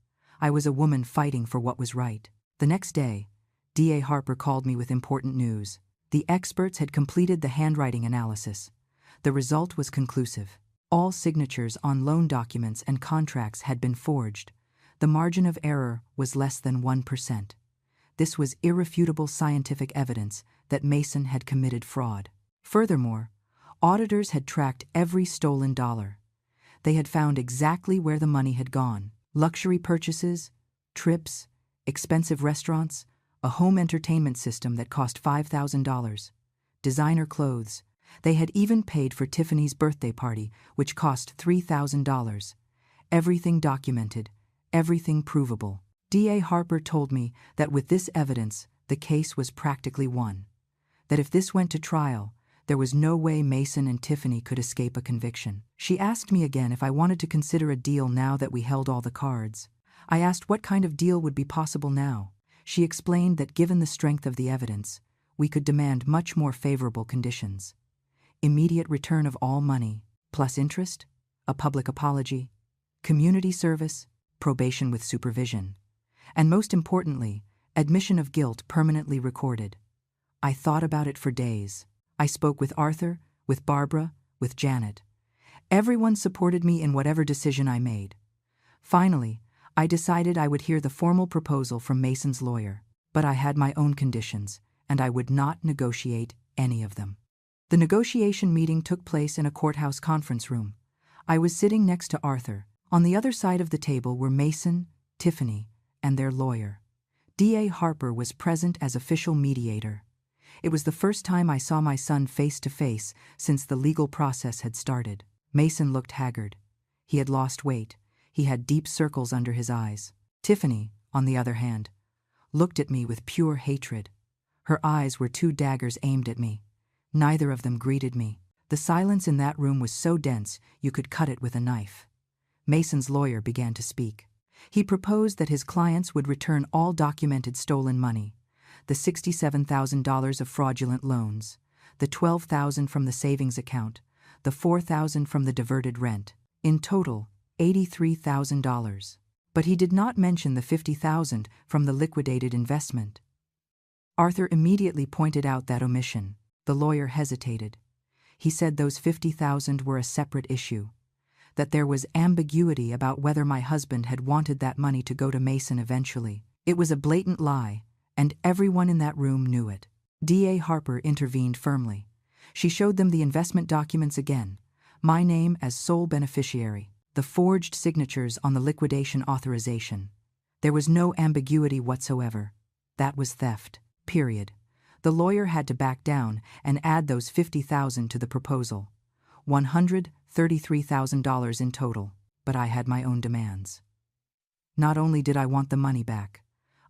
I was a woman fighting for what was right. The next day, D.A. Harper called me with important news. The experts had completed the handwriting analysis. The result was conclusive. All signatures on loan documents and contracts had been forged. The margin of error was less than 1%. This was irrefutable scientific evidence that Mason had committed fraud. Furthermore, auditors had tracked every stolen dollar. They had found exactly where the money had gone: luxury purchases, trips, expensive restaurants, a home entertainment system that cost $5,000, designer clothes. They had even paid for Tiffany's birthday party, which cost $3,000. Everything documented, everything provable. D.A. Harper told me that with this evidence, the case was practically won. That if this went to trial, there was no way Mason and Tiffany could escape a conviction. She asked me again if I wanted to consider a deal now that we held all the cards. I asked what kind of deal would be possible now. She explained that given the strength of the evidence, we could demand much more favorable conditions. Immediate return of all money, plus interest, a public apology, community service, probation with supervision, and most importantly, admission of guilt permanently recorded. I thought about it for days. I spoke with Arthur, with Barbara, with Janet. Everyone supported me in whatever decision I made. Finally, I decided I would hear the formal proposal from Mason's lawyer, but I had my own conditions, and I would not negotiate any of them. The negotiation meeting took place in a courthouse conference room. I was sitting next to Arthur. On the other side of the table were Mason, Tiffany, and their lawyer. D.A. Harper was present as official mediator. It was the first time I saw my son face to face since the legal process had started. Mason looked haggard. He had lost weight. He had deep circles under his eyes. Tiffany, on the other hand, looked at me with pure hatred. Her eyes were two daggers aimed at me. Neither of them greeted me. The silence in that room was so dense you could cut it with a knife. Mason's lawyer began to speak. He proposed that his clients would return all documented stolen money, the $67,000 of fraudulent loans, the $12,000 from the savings account, the $4,000 from the diverted rent, in total, $83,000. But he did not mention the $50,000 from the liquidated investment. Arthur immediately pointed out that omission. The lawyer hesitated. He said those $50,000 were a separate issue, that there was ambiguity about whether my husband had wanted that money to go to Mason eventually. It was a blatant lie, and everyone in that room knew it. D.A. Harper intervened firmly. She showed them the investment documents again, my name as sole beneficiary, the forged signatures on the liquidation authorization. There was no ambiguity whatsoever. That was theft, period. The lawyer had to back down and add those $50,000 to the proposal. $133,000 in total, but I had my own demands. Not only did I want the money back,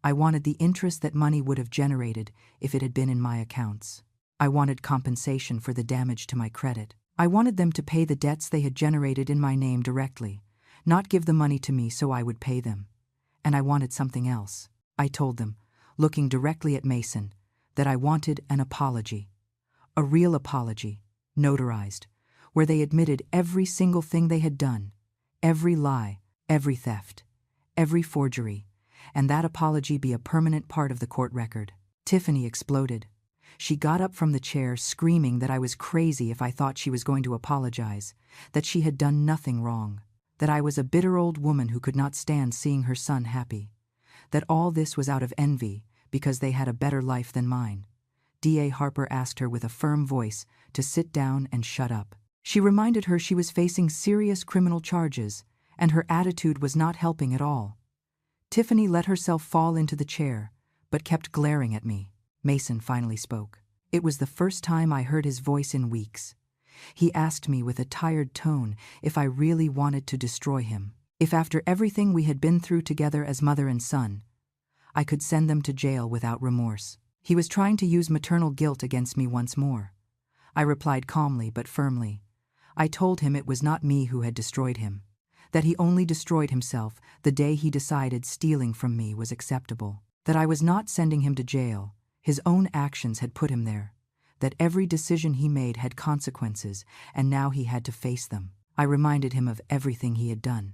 I wanted the interest that money would have generated if it had been in my accounts. I wanted compensation for the damage to my credit. I wanted them to pay the debts they had generated in my name directly, not give the money to me so I would pay them. And I wanted something else. I told them, looking directly at Mason, that I wanted an apology. A real apology, notarized, where they admitted every single thing they had done, every lie, every theft, every forgery, and that apology be a permanent part of the court record. Tiffany exploded. She got up from the chair screaming that I was crazy if I thought she was going to apologize, that she had done nothing wrong, that I was a bitter old woman who could not stand seeing her son happy, that all this was out of envy because they had a better life than mine. D.A. Harper asked her with a firm voice to sit down and shut up. She reminded her she was facing serious criminal charges, and her attitude was not helping at all. Tiffany let herself fall into the chair, but kept glaring at me. Mason finally spoke. It was the first time I heard his voice in weeks. He asked me with a tired tone if I really wanted to destroy him, if after everything we had been through together as mother and son, I could send them to jail without remorse. He was trying to use maternal guilt against me once more. I replied calmly but firmly. I told him it was not me who had destroyed him, that he only destroyed himself the day he decided stealing from me was acceptable, that I was not sending him to jail, his own actions had put him there, that every decision he made had consequences and now he had to face them. I reminded him of everything he had done,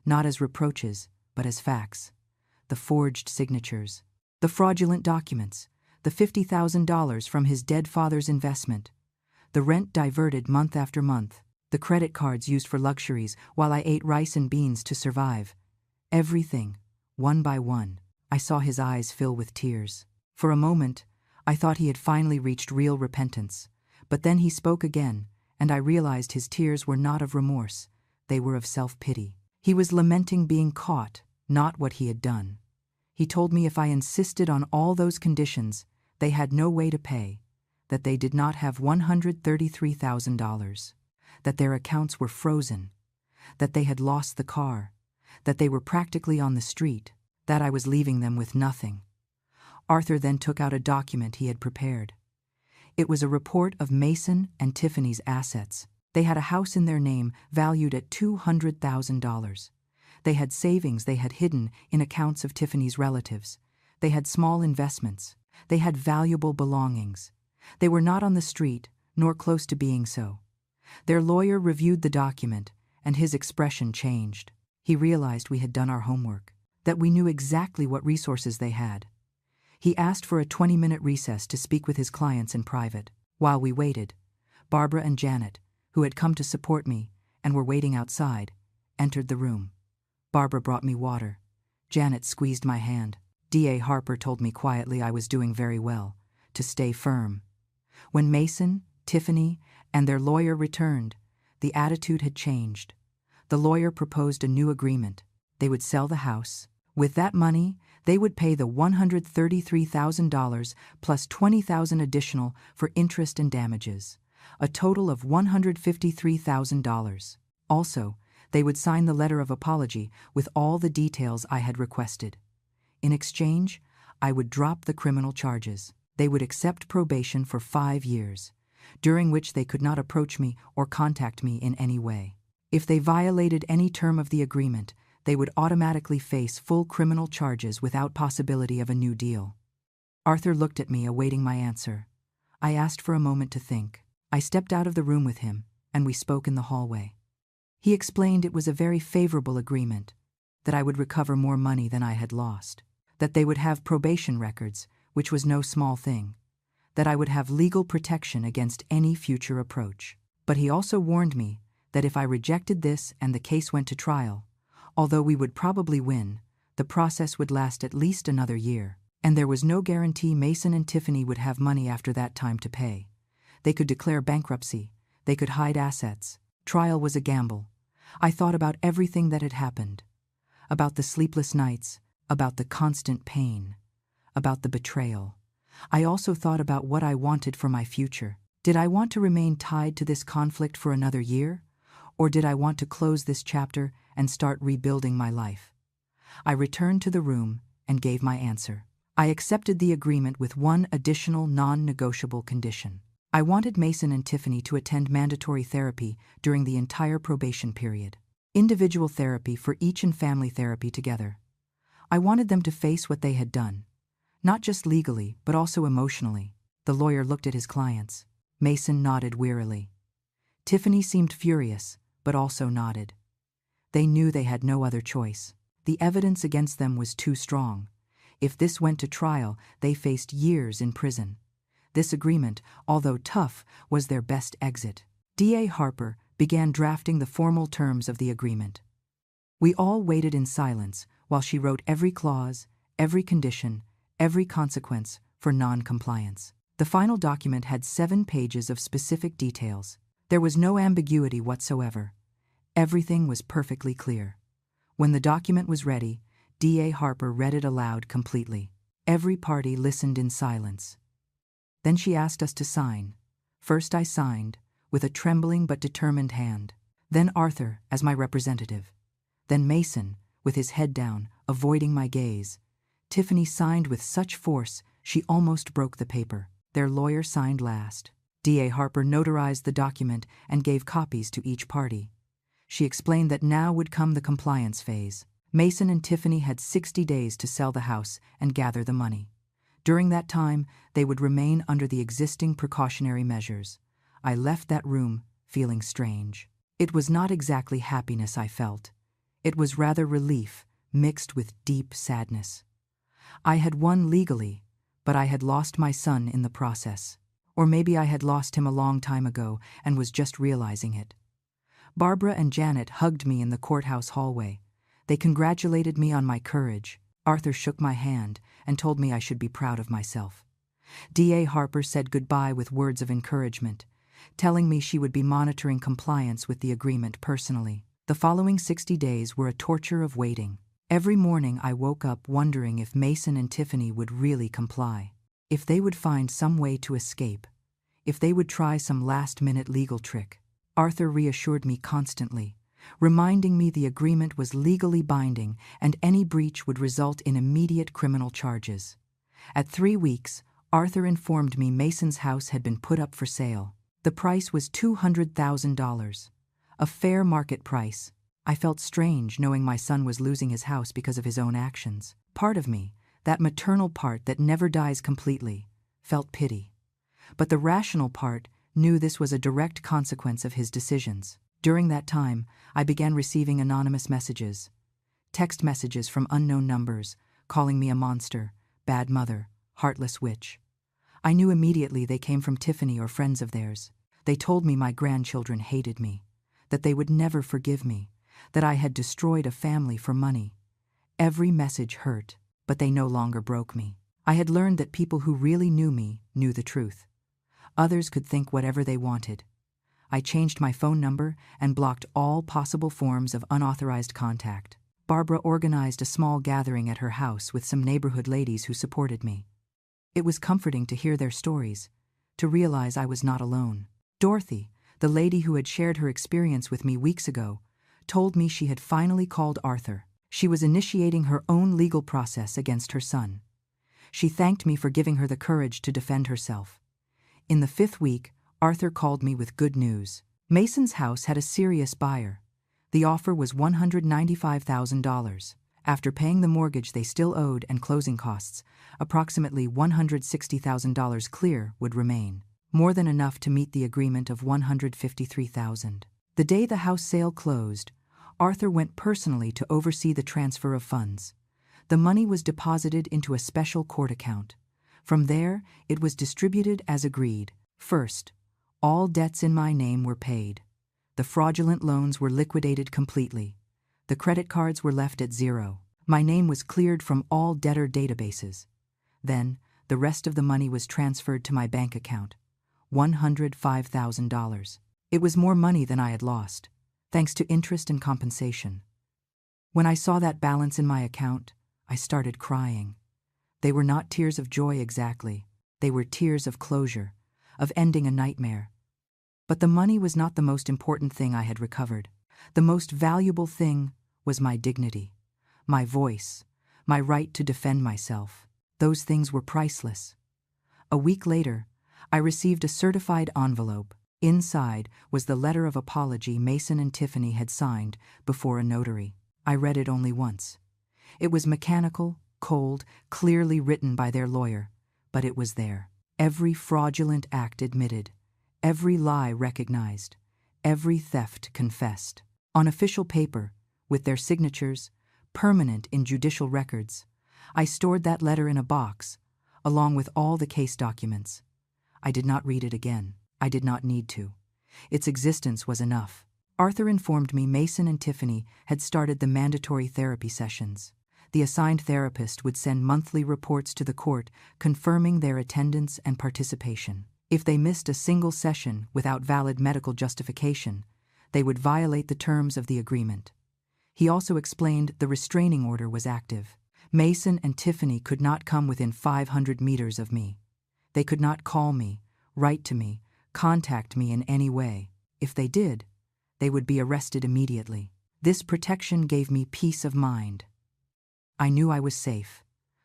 not as reproaches, but as facts. The forged signatures, the fraudulent documents, the $50,000 from his dead father's investment, the rent diverted month after month, the credit cards used for luxuries while I ate rice and beans to survive. Everything, one by one. I saw his eyes fill with tears. For a moment, I thought he had finally reached real repentance, but then he spoke again, and I realized his tears were not of remorse, they were of self-pity. He was lamenting being caught, not what he had done. He told me if I insisted on all those conditions, they had no way to pay, that they did not have $133,000, that their accounts were frozen, that they had lost the car, that they were practically on the street, that I was leaving them with nothing. Arthur then took out a document he had prepared. It was a report of Mason and Tiffany's assets. They had a house in their name valued at $200,000. They had savings they had hidden in accounts of Tiffany's relatives. They had small investments. They had valuable belongings. They were not on the street, nor close to being so. Their lawyer reviewed the document, and his expression changed. He realized we had done our homework, that we knew exactly what resources they had. He asked for a 20-minute recess to speak with his clients in private. While we waited, Barbara and Janet, who had come to support me and were waiting outside, entered the room. Barbara brought me water. Janet squeezed my hand. D.A. Harper told me quietly I was doing very well, to stay firm. When Mason, Tiffany, and their lawyer returned, the attitude had changed. The lawyer proposed a new agreement. They would sell the house. With that money, they would pay the $133,000 plus $20,000 additional for interest and damages, a total of $153,000. Also, they would sign the letter of apology with all the details I had requested. In exchange, I would drop the criminal charges. They would accept probation for 5 years, during which they could not approach me or contact me in any way. If they violated any term of the agreement, they would automatically face full criminal charges without possibility of a new deal. Arthur looked at me, awaiting my answer. I asked for a moment to think. I stepped out of the room with him, and we spoke in the hallway. He explained it was a very favorable agreement, that I would recover more money than I had lost, that they would have probation records, which was no small thing, that I would have legal protection against any future approach. But he also warned me that if I rejected this and the case went to trial, although we would probably win, the process would last at least another year, and there was no guarantee Mason and Tiffany would have money after that time to pay. They could declare bankruptcy, they could hide assets. Trial was a gamble. I thought about everything that had happened, about the sleepless nights, about the constant pain, about the betrayal. I also thought about what I wanted for my future. Did I want to remain tied to this conflict for another year? Or did I want to close this chapter and start rebuilding my life? I returned to the room and gave my answer. I accepted the agreement with one additional non-negotiable condition. I wanted Mason and Tiffany to attend mandatory therapy during the entire probation period. Individual therapy for each and family therapy together. I wanted them to face what they had done, not just legally, but also emotionally. The lawyer looked at his clients. Mason nodded wearily. Tiffany seemed furious, but also nodded. They knew they had no other choice. The evidence against them was too strong. If this went to trial, they faced years in prison. This agreement, although tough, was their best exit. D.A. Harper began drafting the formal terms of the agreement. We all waited in silence while she wrote every clause, every condition, every consequence for non-compliance. The final document had 7 pages of specific details. There was no ambiguity whatsoever. Everything was perfectly clear. When the document was ready, D.A. Harper read it aloud completely. Every party listened in silence. Then she asked us to sign. First I signed, with a trembling but determined hand. Then Arthur, as my representative. Then Mason, with his head down, avoiding my gaze. Tiffany signed with such force she almost broke the paper. Their lawyer signed last. D.A. Harper notarized the document and gave copies to each party. She explained that now would come the compliance phase. Mason and Tiffany had 60 days to sell the house and gather the money. During that time, they would remain under the existing precautionary measures. I left that room feeling strange. It was not exactly happiness I felt. It was rather relief, mixed with deep sadness. I had won legally, but I had lost my son in the process. Or maybe I had lost him a long time ago and was just realizing it. Barbara and Janet hugged me in the courthouse hallway. They congratulated me on my courage. Arthur shook my hand and told me I should be proud of myself. D.A. Harper said goodbye with words of encouragement, telling me she would be monitoring compliance with the agreement personally. The following 60 days were a torture of waiting. Every morning I woke up wondering if Mason and Tiffany would really comply, if they would find some way to escape, if they would try some last-minute legal trick. Arthur reassured me constantly, reminding me the agreement was legally binding and any breach would result in immediate criminal charges. At 3 weeks, Arthur informed me Mason's house had been put up for sale. The price was $200,000, a fair market price. I felt strange knowing my son was losing his house because of his own actions. Part of me, that maternal part that never dies completely, felt pity. But the rational part knew this was a direct consequence of his decisions. During that time, I began receiving anonymous messages, text messages from unknown numbers, calling me a monster, bad mother, heartless witch. I knew immediately they came from Tiffany or friends of theirs. They told me my grandchildren hated me, that they would never forgive me, that I had destroyed a family for money. Every message hurt, but they no longer broke me. I had learned that people who really knew me knew the truth. Others could think whatever they wanted. I changed my phone number and blocked all possible forms of unauthorized contact. Barbara organized a small gathering at her house with some neighborhood ladies who supported me. It was comforting to hear their stories, to realize I was not alone. Dorothy, the lady who had shared her experience with me weeks ago, told me she had finally called Arthur. She was initiating her own legal process against her son. She thanked me for giving her the courage to defend herself. In the 5th week, Arthur called me with good news. Mason's house had a serious buyer. The offer was $195,000. After paying the mortgage they still owed and closing costs, approximately $160,000 clear would remain, more than enough to meet the agreement of $153,000. The day the house sale closed, Arthur went personally to oversee the transfer of funds. The money was deposited into a special court account. From there, it was distributed as agreed. First, all debts in my name were paid. The fraudulent loans were liquidated completely. The credit cards were left at zero. My name was cleared from all debtor databases. Then, the rest of the money was transferred to my bank account, $105,000. It was more money than I had lost, thanks to interest and compensation. When I saw that balance in my account, I started crying. They were not tears of joy exactly. They were tears of closure, of ending a nightmare. But the money was not the most important thing I had recovered. The most valuable thing was my dignity, my voice, my right to defend myself. Those things were priceless. A week later, I received a certified envelope. Inside was the letter of apology Mason and Tiffany had signed before a notary. I read it only once. It was mechanical, cold, clearly written by their lawyer, but it was there. Every fraudulent act admitted, every lie recognized, every theft confessed. On official paper, with their signatures, permanent in judicial records, I stored that letter in a box, along with all the case documents. I did not read it again. I did not need to. Its existence was enough. Arthur informed me Mason and Tiffany had started the mandatory therapy sessions. The assigned therapist would send monthly reports to the court confirming their attendance and participation. If they missed a single session without valid medical justification, they would violate the terms of the agreement. He also explained the restraining order was active. Mason and Tiffany could not come within 500 meters of me. They could not call me, write to me, contact me in any way. If they did, they would be arrested immediately. This protection gave me peace of mind. I knew I was safe.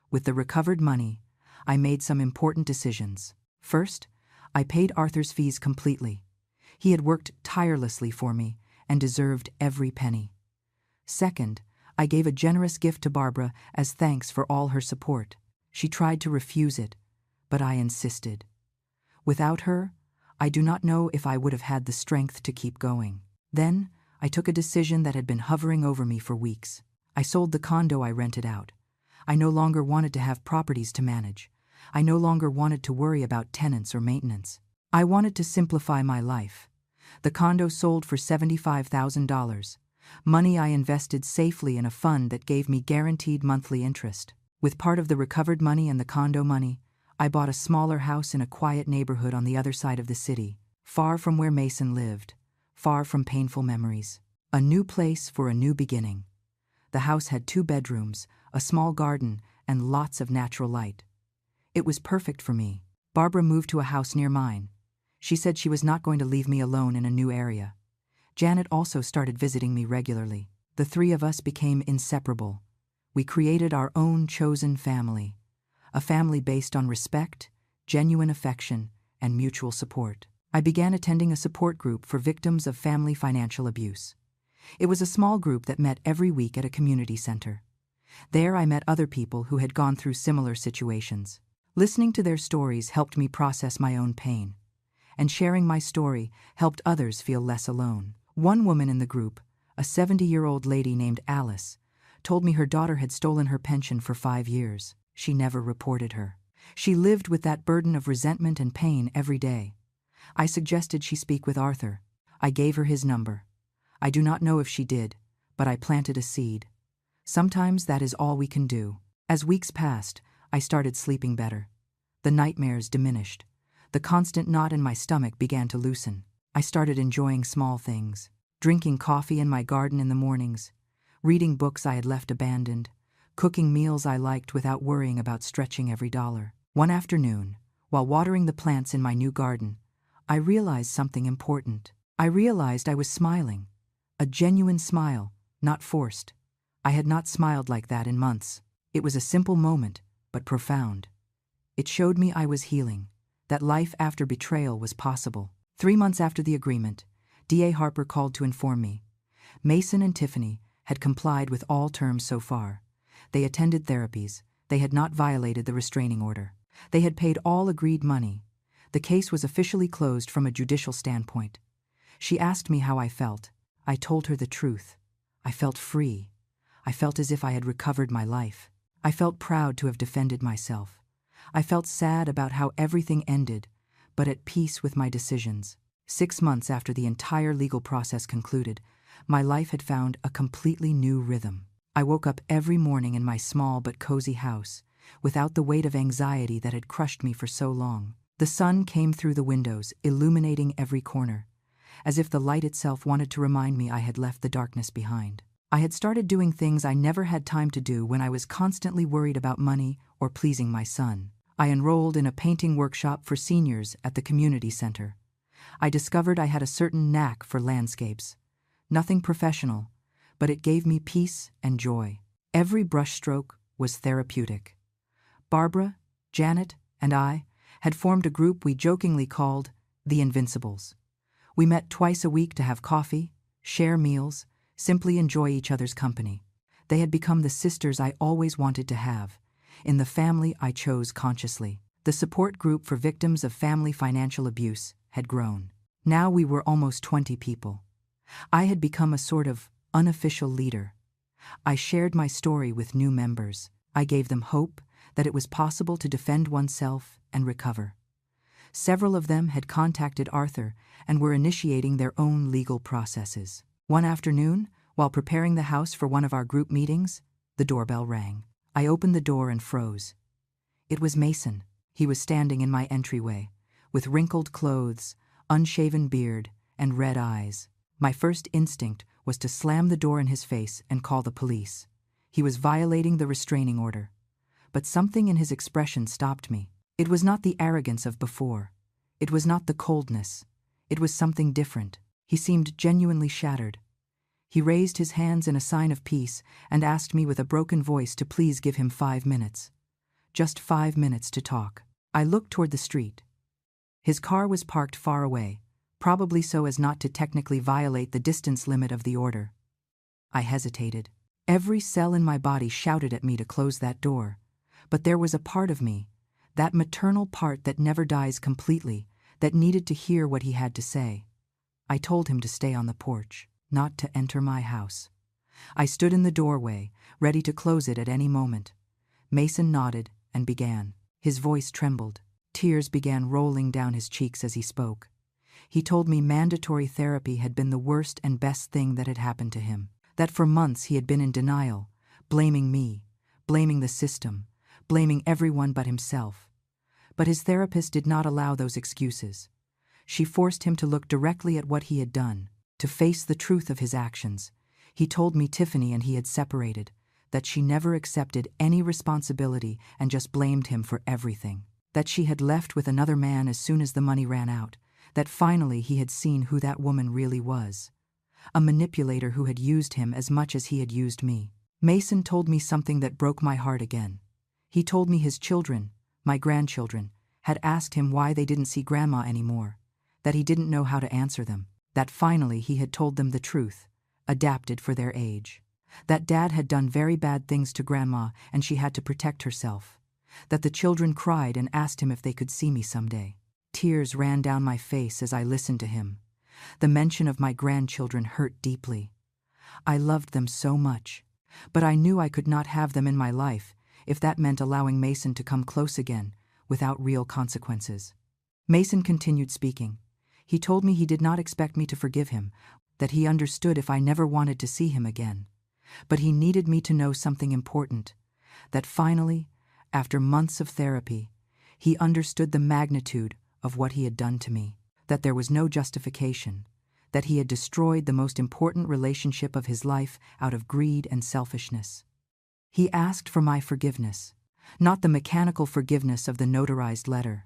With the recovered money, I made some important decisions. First, I paid Arthur's fees completely. He had worked tirelessly for me and deserved every penny. Second, I gave a generous gift to Barbara as thanks for all her support. She tried to refuse it, but I insisted. Without her, I do not know if I would have had the strength to keep going. Then, I took a decision that had been hovering over me for weeks. I sold the condo I rented out. I no longer wanted to have properties to manage. I no longer wanted to worry about tenants or maintenance. I wanted to simplify my life. The condo sold for $75,000, money I invested safely in a fund that gave me guaranteed monthly interest. With part of the recovered money and the condo money, I bought a smaller house in a quiet neighborhood on the other side of the city, far from where Mason lived, far from painful memories. A new place for a new beginning. The house had 2 bedrooms, a small garden, and lots of natural light. It was perfect for me. Barbara moved to a house near mine. She said she was not going to leave me alone in a new area. Janet also started visiting me regularly. The 3 of us became inseparable. We created our own chosen family, a family based on respect, genuine affection, and mutual support. I began attending a support group for victims of family financial abuse. It was a small group that met every week at a community center. There I met other people who had gone through similar situations. Listening to their stories helped me process my own pain, and sharing my story helped others feel less alone. One woman in the group, a 70-year-old lady named Alice, told me her daughter had stolen her pension for 5 years. She never reported her. She lived with that burden of resentment and pain every day. I suggested she speak with Arthur. I gave her his number. I do not know if she did, but I planted a seed. Sometimes that is all we can do. As weeks passed, I started sleeping better. The nightmares diminished. The constant knot in my stomach began to loosen. I started enjoying small things. Drinking coffee in my garden in the mornings. Reading books I had left abandoned. Cooking meals I liked without worrying about stretching every dollar. One afternoon, while watering the plants in my new garden, I realized something important. I realized I was smiling. A genuine smile, not forced. I had not smiled like that in months. It was a simple moment, but profound. It showed me I was healing, that life after betrayal was possible. 3 months after the agreement, D.A. Harper called to inform me. Mason and Tiffany had complied with all terms so far. They attended therapies. They had not violated the restraining order. They had paid all agreed money. The case was officially closed from a judicial standpoint. She asked me how I felt. I told her the truth. I felt free. I felt as if I had recovered my life. I felt proud to have defended myself. I felt sad about how everything ended, but at peace with my decisions. 6 months after the entire legal process concluded, my life had found a completely new rhythm. I woke up every morning in my small but cozy house, without the weight of anxiety that had crushed me for so long. The sun came through the windows, illuminating every corner, as if the light itself wanted to remind me I had left the darkness behind. I had started doing things I never had time to do when I was constantly worried about money or pleasing my son. I enrolled in a painting workshop for seniors at the community center. I discovered I had a certain knack for landscapes. Nothing professional, but it gave me peace and joy. Every brushstroke was therapeutic. Barbara, Janet, and I had formed a group we jokingly called the Invincibles. We met twice a week to have coffee, share meals, simply enjoy each other's company. They had become the sisters I always wanted to have, in the family I chose consciously. The support group for victims of family financial abuse had grown. Now we were almost 20 people. I had become a sort of unofficial leader. I shared my story with new members. I gave them hope that it was possible to defend oneself and recover. Several of them had contacted Arthur and were initiating their own legal processes. One afternoon, while preparing the house for one of our group meetings, the doorbell rang. I opened the door and froze. It was Mason. He was standing in my entryway, with wrinkled clothes, unshaven beard, and red eyes. My first instinct was to slam the door in his face and call the police. He was violating the restraining order. But something in his expression stopped me. It was not the arrogance of before. It was not the coldness. It was something different. He seemed genuinely shattered. He raised his hands in a sign of peace and asked me with a broken voice to please give him 5 minutes. Just 5 minutes to talk. I looked toward the street. His car was parked far away, probably so as not to technically violate the distance limit of the order. I hesitated. Every cell in my body shouted at me to close that door. But there was a part of me, that maternal part that never dies completely, that needed to hear what he had to say. I told him to stay on the porch, not to enter my house. I stood in the doorway, ready to close it at any moment. Mason nodded and began. His voice trembled. Tears began rolling down his cheeks as he spoke. He told me mandatory therapy had been the worst and best thing that had happened to him. That for months he had been in denial, blaming me, blaming the system, blaming everyone but himself. But his therapist did not allow those excuses. She forced him to look directly at what he had done, to face the truth of his actions. He told me Tiffany and he had separated, that she never accepted any responsibility and just blamed him for everything, that she had left with another man as soon as the money ran out, that finally he had seen who that woman really was, a manipulator who had used him as much as he had used me. Mason told me something that broke my heart again. He told me his children, my grandchildren, had asked him why they didn't see Grandma anymore, that he didn't know how to answer them, that finally he had told them the truth, adapted for their age, that Dad had done very bad things to Grandma and she had to protect herself, that the children cried and asked him if they could see me someday. Tears ran down my face as I listened to him. The mention of my grandchildren hurt deeply. I loved them so much, but I knew I could not have them in my life if that meant allowing Mason to come close again, without real consequences. Mason continued speaking. He told me he did not expect me to forgive him, that he understood if I never wanted to see him again. But he needed me to know something important, that finally, after months of therapy, he understood the magnitude of what he had done to me, that there was no justification, that he had destroyed the most important relationship of his life out of greed and selfishness. He asked for my forgiveness, not the mechanical forgiveness of the notarized letter,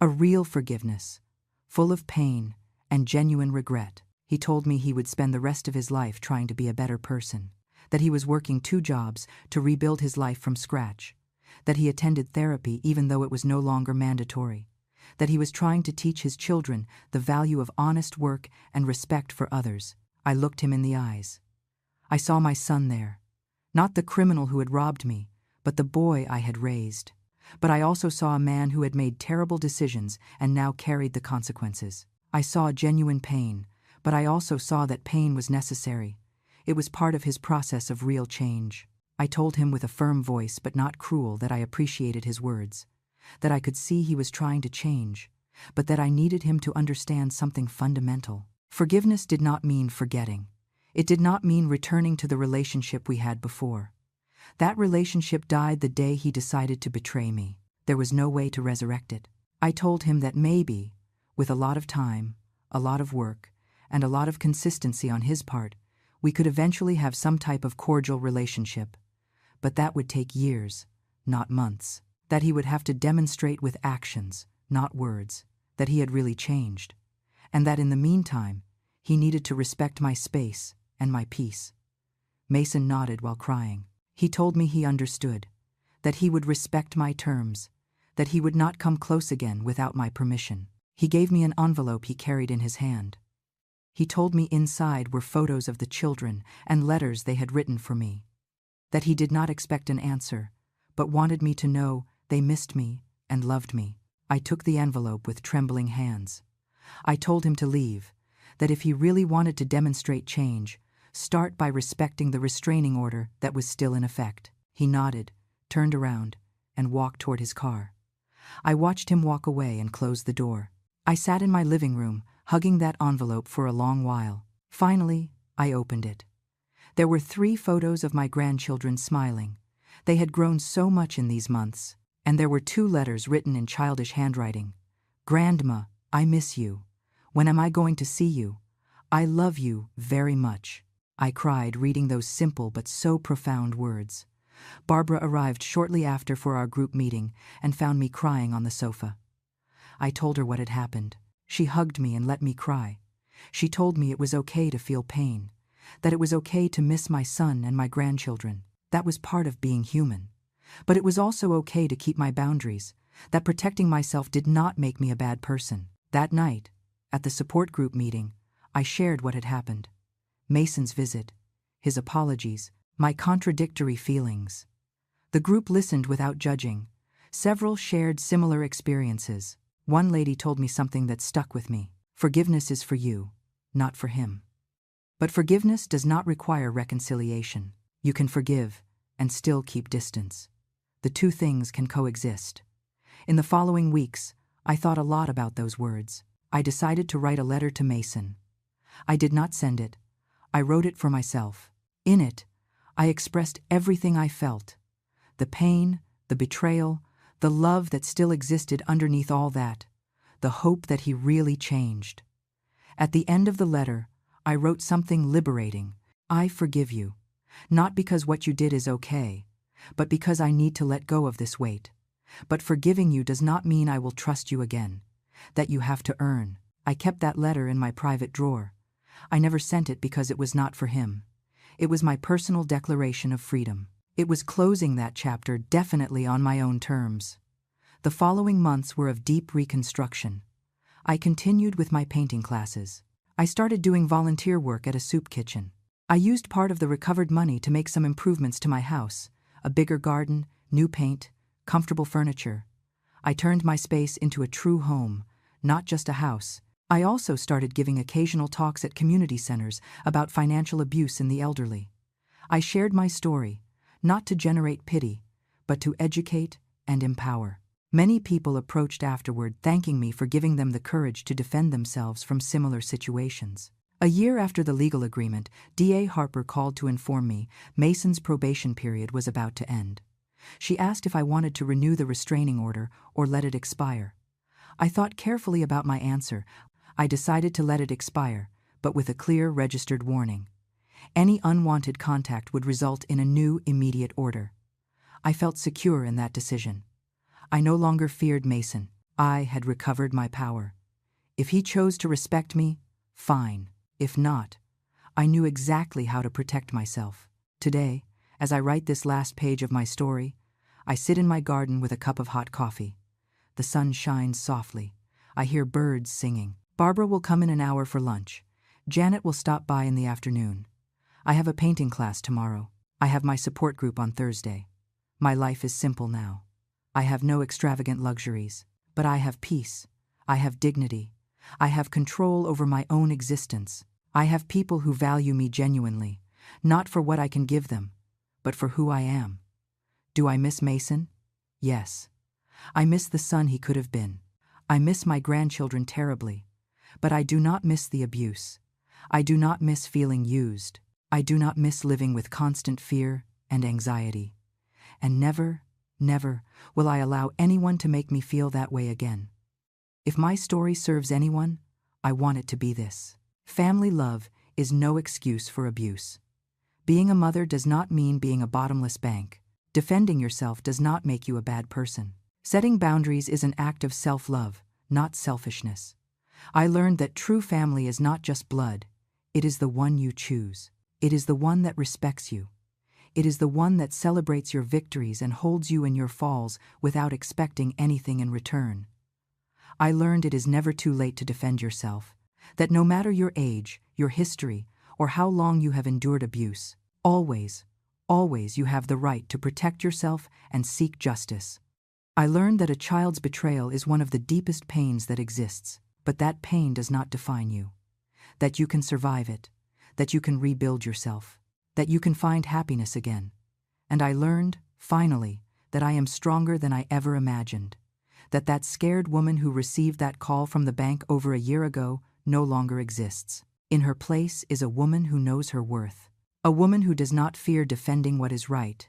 a real forgiveness, full of pain and genuine regret. He told me he would spend the rest of his life trying to be a better person, that he was working 2 jobs to rebuild his life from scratch, that he attended therapy even though it was no longer mandatory, that he was trying to teach his children the value of honest work and respect for others. I looked him in the eyes. I saw my son there, not the criminal who had robbed me, but the boy I had raised. But I also saw a man who had made terrible decisions and now carried the consequences. I saw genuine pain, but I also saw that pain was necessary. It was part of his process of real change. I told him with a firm voice but not cruel that I appreciated his words, that I could see he was trying to change, but that I needed him to understand something fundamental. Forgiveness did not mean forgetting. It did not mean returning to the relationship we had before. That relationship died the day he decided to betray me. There was no way to resurrect it. I told him that maybe, with a lot of time, a lot of work, and a lot of consistency on his part, we could eventually have some type of cordial relationship. But that would take years, not months. That he would have to demonstrate with actions, not words, that he had really changed. And that in the meantime, he needed to respect my space and my peace. Mason nodded while crying. He told me he understood, that he would respect my terms, that he would not come close again without my permission. He gave me an envelope he carried in his hand. He told me inside were photos of the children and letters they had written for me. That he did not expect an answer, but wanted me to know they missed me and loved me. I took the envelope with trembling hands. I told him to leave, that if he really wanted to demonstrate change, start by respecting the restraining order that was still in effect. He nodded, turned around, and walked toward his car. I watched him walk away and close the door. I sat in my living room, hugging that envelope for a long while. Finally, I opened it. There were 3 photos of my grandchildren smiling. They had grown so much in these months. And there were 2 letters written in childish handwriting. Grandma, I miss you. When am I going to see you? I love you very much. I cried reading those simple but so profound words. Barbara arrived shortly after for our group meeting and found me crying on the sofa. I told her what had happened. She hugged me and let me cry. She told me it was okay to feel pain, that it was okay to miss my son and my grandchildren. That was part of being human. But it was also okay to keep my boundaries, that protecting myself did not make me a bad person. That night, at the support group meeting, I shared what had happened. Mason's visit, his apologies, my contradictory feelings. The group listened without judging. Several shared similar experiences. One lady told me something that stuck with me. Forgiveness is for you, not for him. But forgiveness does not require reconciliation. You can forgive and still keep distance. The 2 things can coexist. In the following weeks, I thought a lot about those words. I decided to write a letter to Mason. I did not send it. I wrote it for myself. In it, I expressed everything I felt. The pain, the betrayal, the love that still existed underneath all that, the hope that he really changed. At the end of the letter, I wrote something liberating. I forgive you, not because what you did is okay, but because I need to let go of this weight. But forgiving you does not mean I will trust you again, that you have to earn. I kept that letter in my private drawer. I never sent it because it was not for him. It was my personal declaration of freedom. It was closing that chapter definitely on my own terms. The following months were of deep reconstruction. I continued with my painting classes. I started doing volunteer work at a soup kitchen. I used part of the recovered money to make some improvements to my house, a bigger garden, new paint, comfortable furniture. I turned my space into a true home, not just a house. I also started giving occasional talks at community centers about financial abuse in the elderly. I shared my story, not to generate pity, but to educate and empower. Many people approached afterward thanking me for giving them the courage to defend themselves from similar situations. A year after the legal agreement, DA Harper called to inform me Mason's probation period was about to end. She asked if I wanted to renew the restraining order or let it expire. I thought carefully about my answer. I decided to let it expire, but with a clear registered warning. Any unwanted contact would result in a new immediate order. I felt secure in that decision. I no longer feared Mason. I had recovered my power. If he chose to respect me, fine. If not, I knew exactly how to protect myself. Today, as I write this last page of my story, I sit in my garden with a cup of hot coffee. The sun shines softly. I hear birds singing. Barbara will come in an hour for lunch. Janet will stop by in the afternoon. I have a painting class tomorrow. I have my support group on Thursday. My life is simple now. I have no extravagant luxuries, but I have peace. I have dignity. I have control over my own existence. I have people who value me genuinely, not for what I can give them, but for who I am. Do I miss Mason? Yes. I miss the son he could have been. I miss my grandchildren terribly. But I do not miss the abuse. I do not miss feeling used. I do not miss living with constant fear and anxiety. And never, never will I allow anyone to make me feel that way again. If my story serves anyone, I want it to be this. Family love is no excuse for abuse. Being a mother does not mean being a bottomless bank. Defending yourself does not make you a bad person. Setting boundaries is an act of self-love, not selfishness. I learned that true family is not just blood. It is the one you choose. It is the one that respects you. It is the one that celebrates your victories and holds you in your falls without expecting anything in return. I learned it is never too late to defend yourself, that no matter your age, your history, or how long you have endured abuse, always, always you have the right to protect yourself and seek justice. I learned that a child's betrayal is one of the deepest pains that exists, but that pain does not define you. That you can survive it, that you can rebuild yourself, that you can find happiness again. And I learned, finally, that I am stronger than I ever imagined. That scared woman who received that call from the bank over a year ago no longer exists. In her place is a woman who knows her worth. A woman who does not fear defending what is right.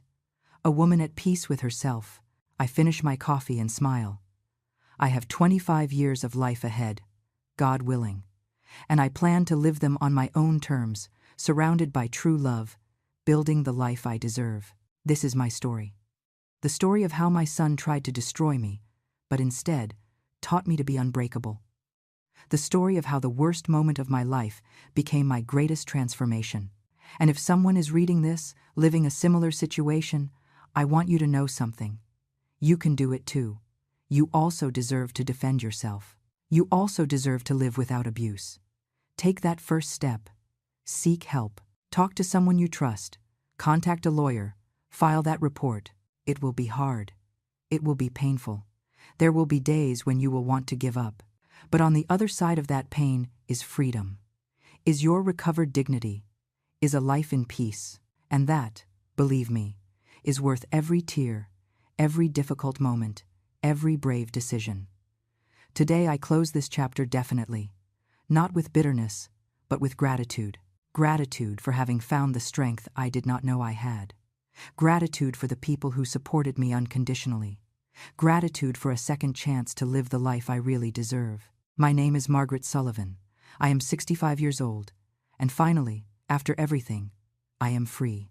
A woman at peace with herself. I finish my coffee and smile. I have 25 years of life ahead, God willing. And I plan to live them on my own terms, surrounded by true love, building the life I deserve. This is my story. The story of how my son tried to destroy me, but instead taught me to be unbreakable. The story of how the worst moment of my life became my greatest transformation. And if someone is reading this, living a similar situation, I want you to know something. You can do it too. You also deserve to defend yourself. You also deserve to live without abuse. Take that first step. Seek help. Talk to someone you trust. Contact a lawyer. File that report. It will be hard. It will be painful. There will be days when you will want to give up. But on the other side of that pain is freedom. Is your recovered dignity. Is a life in peace. And that, believe me, is worth every tear, every difficult moment, every brave decision. Today I close this chapter definitely, not with bitterness, but with gratitude. Gratitude for having found the strength I did not know I had. Gratitude for the people who supported me unconditionally. Gratitude for a second chance to live the life I really deserve. My name is Margaret Sullivan. I am 65 years old. And finally, after everything, I am free.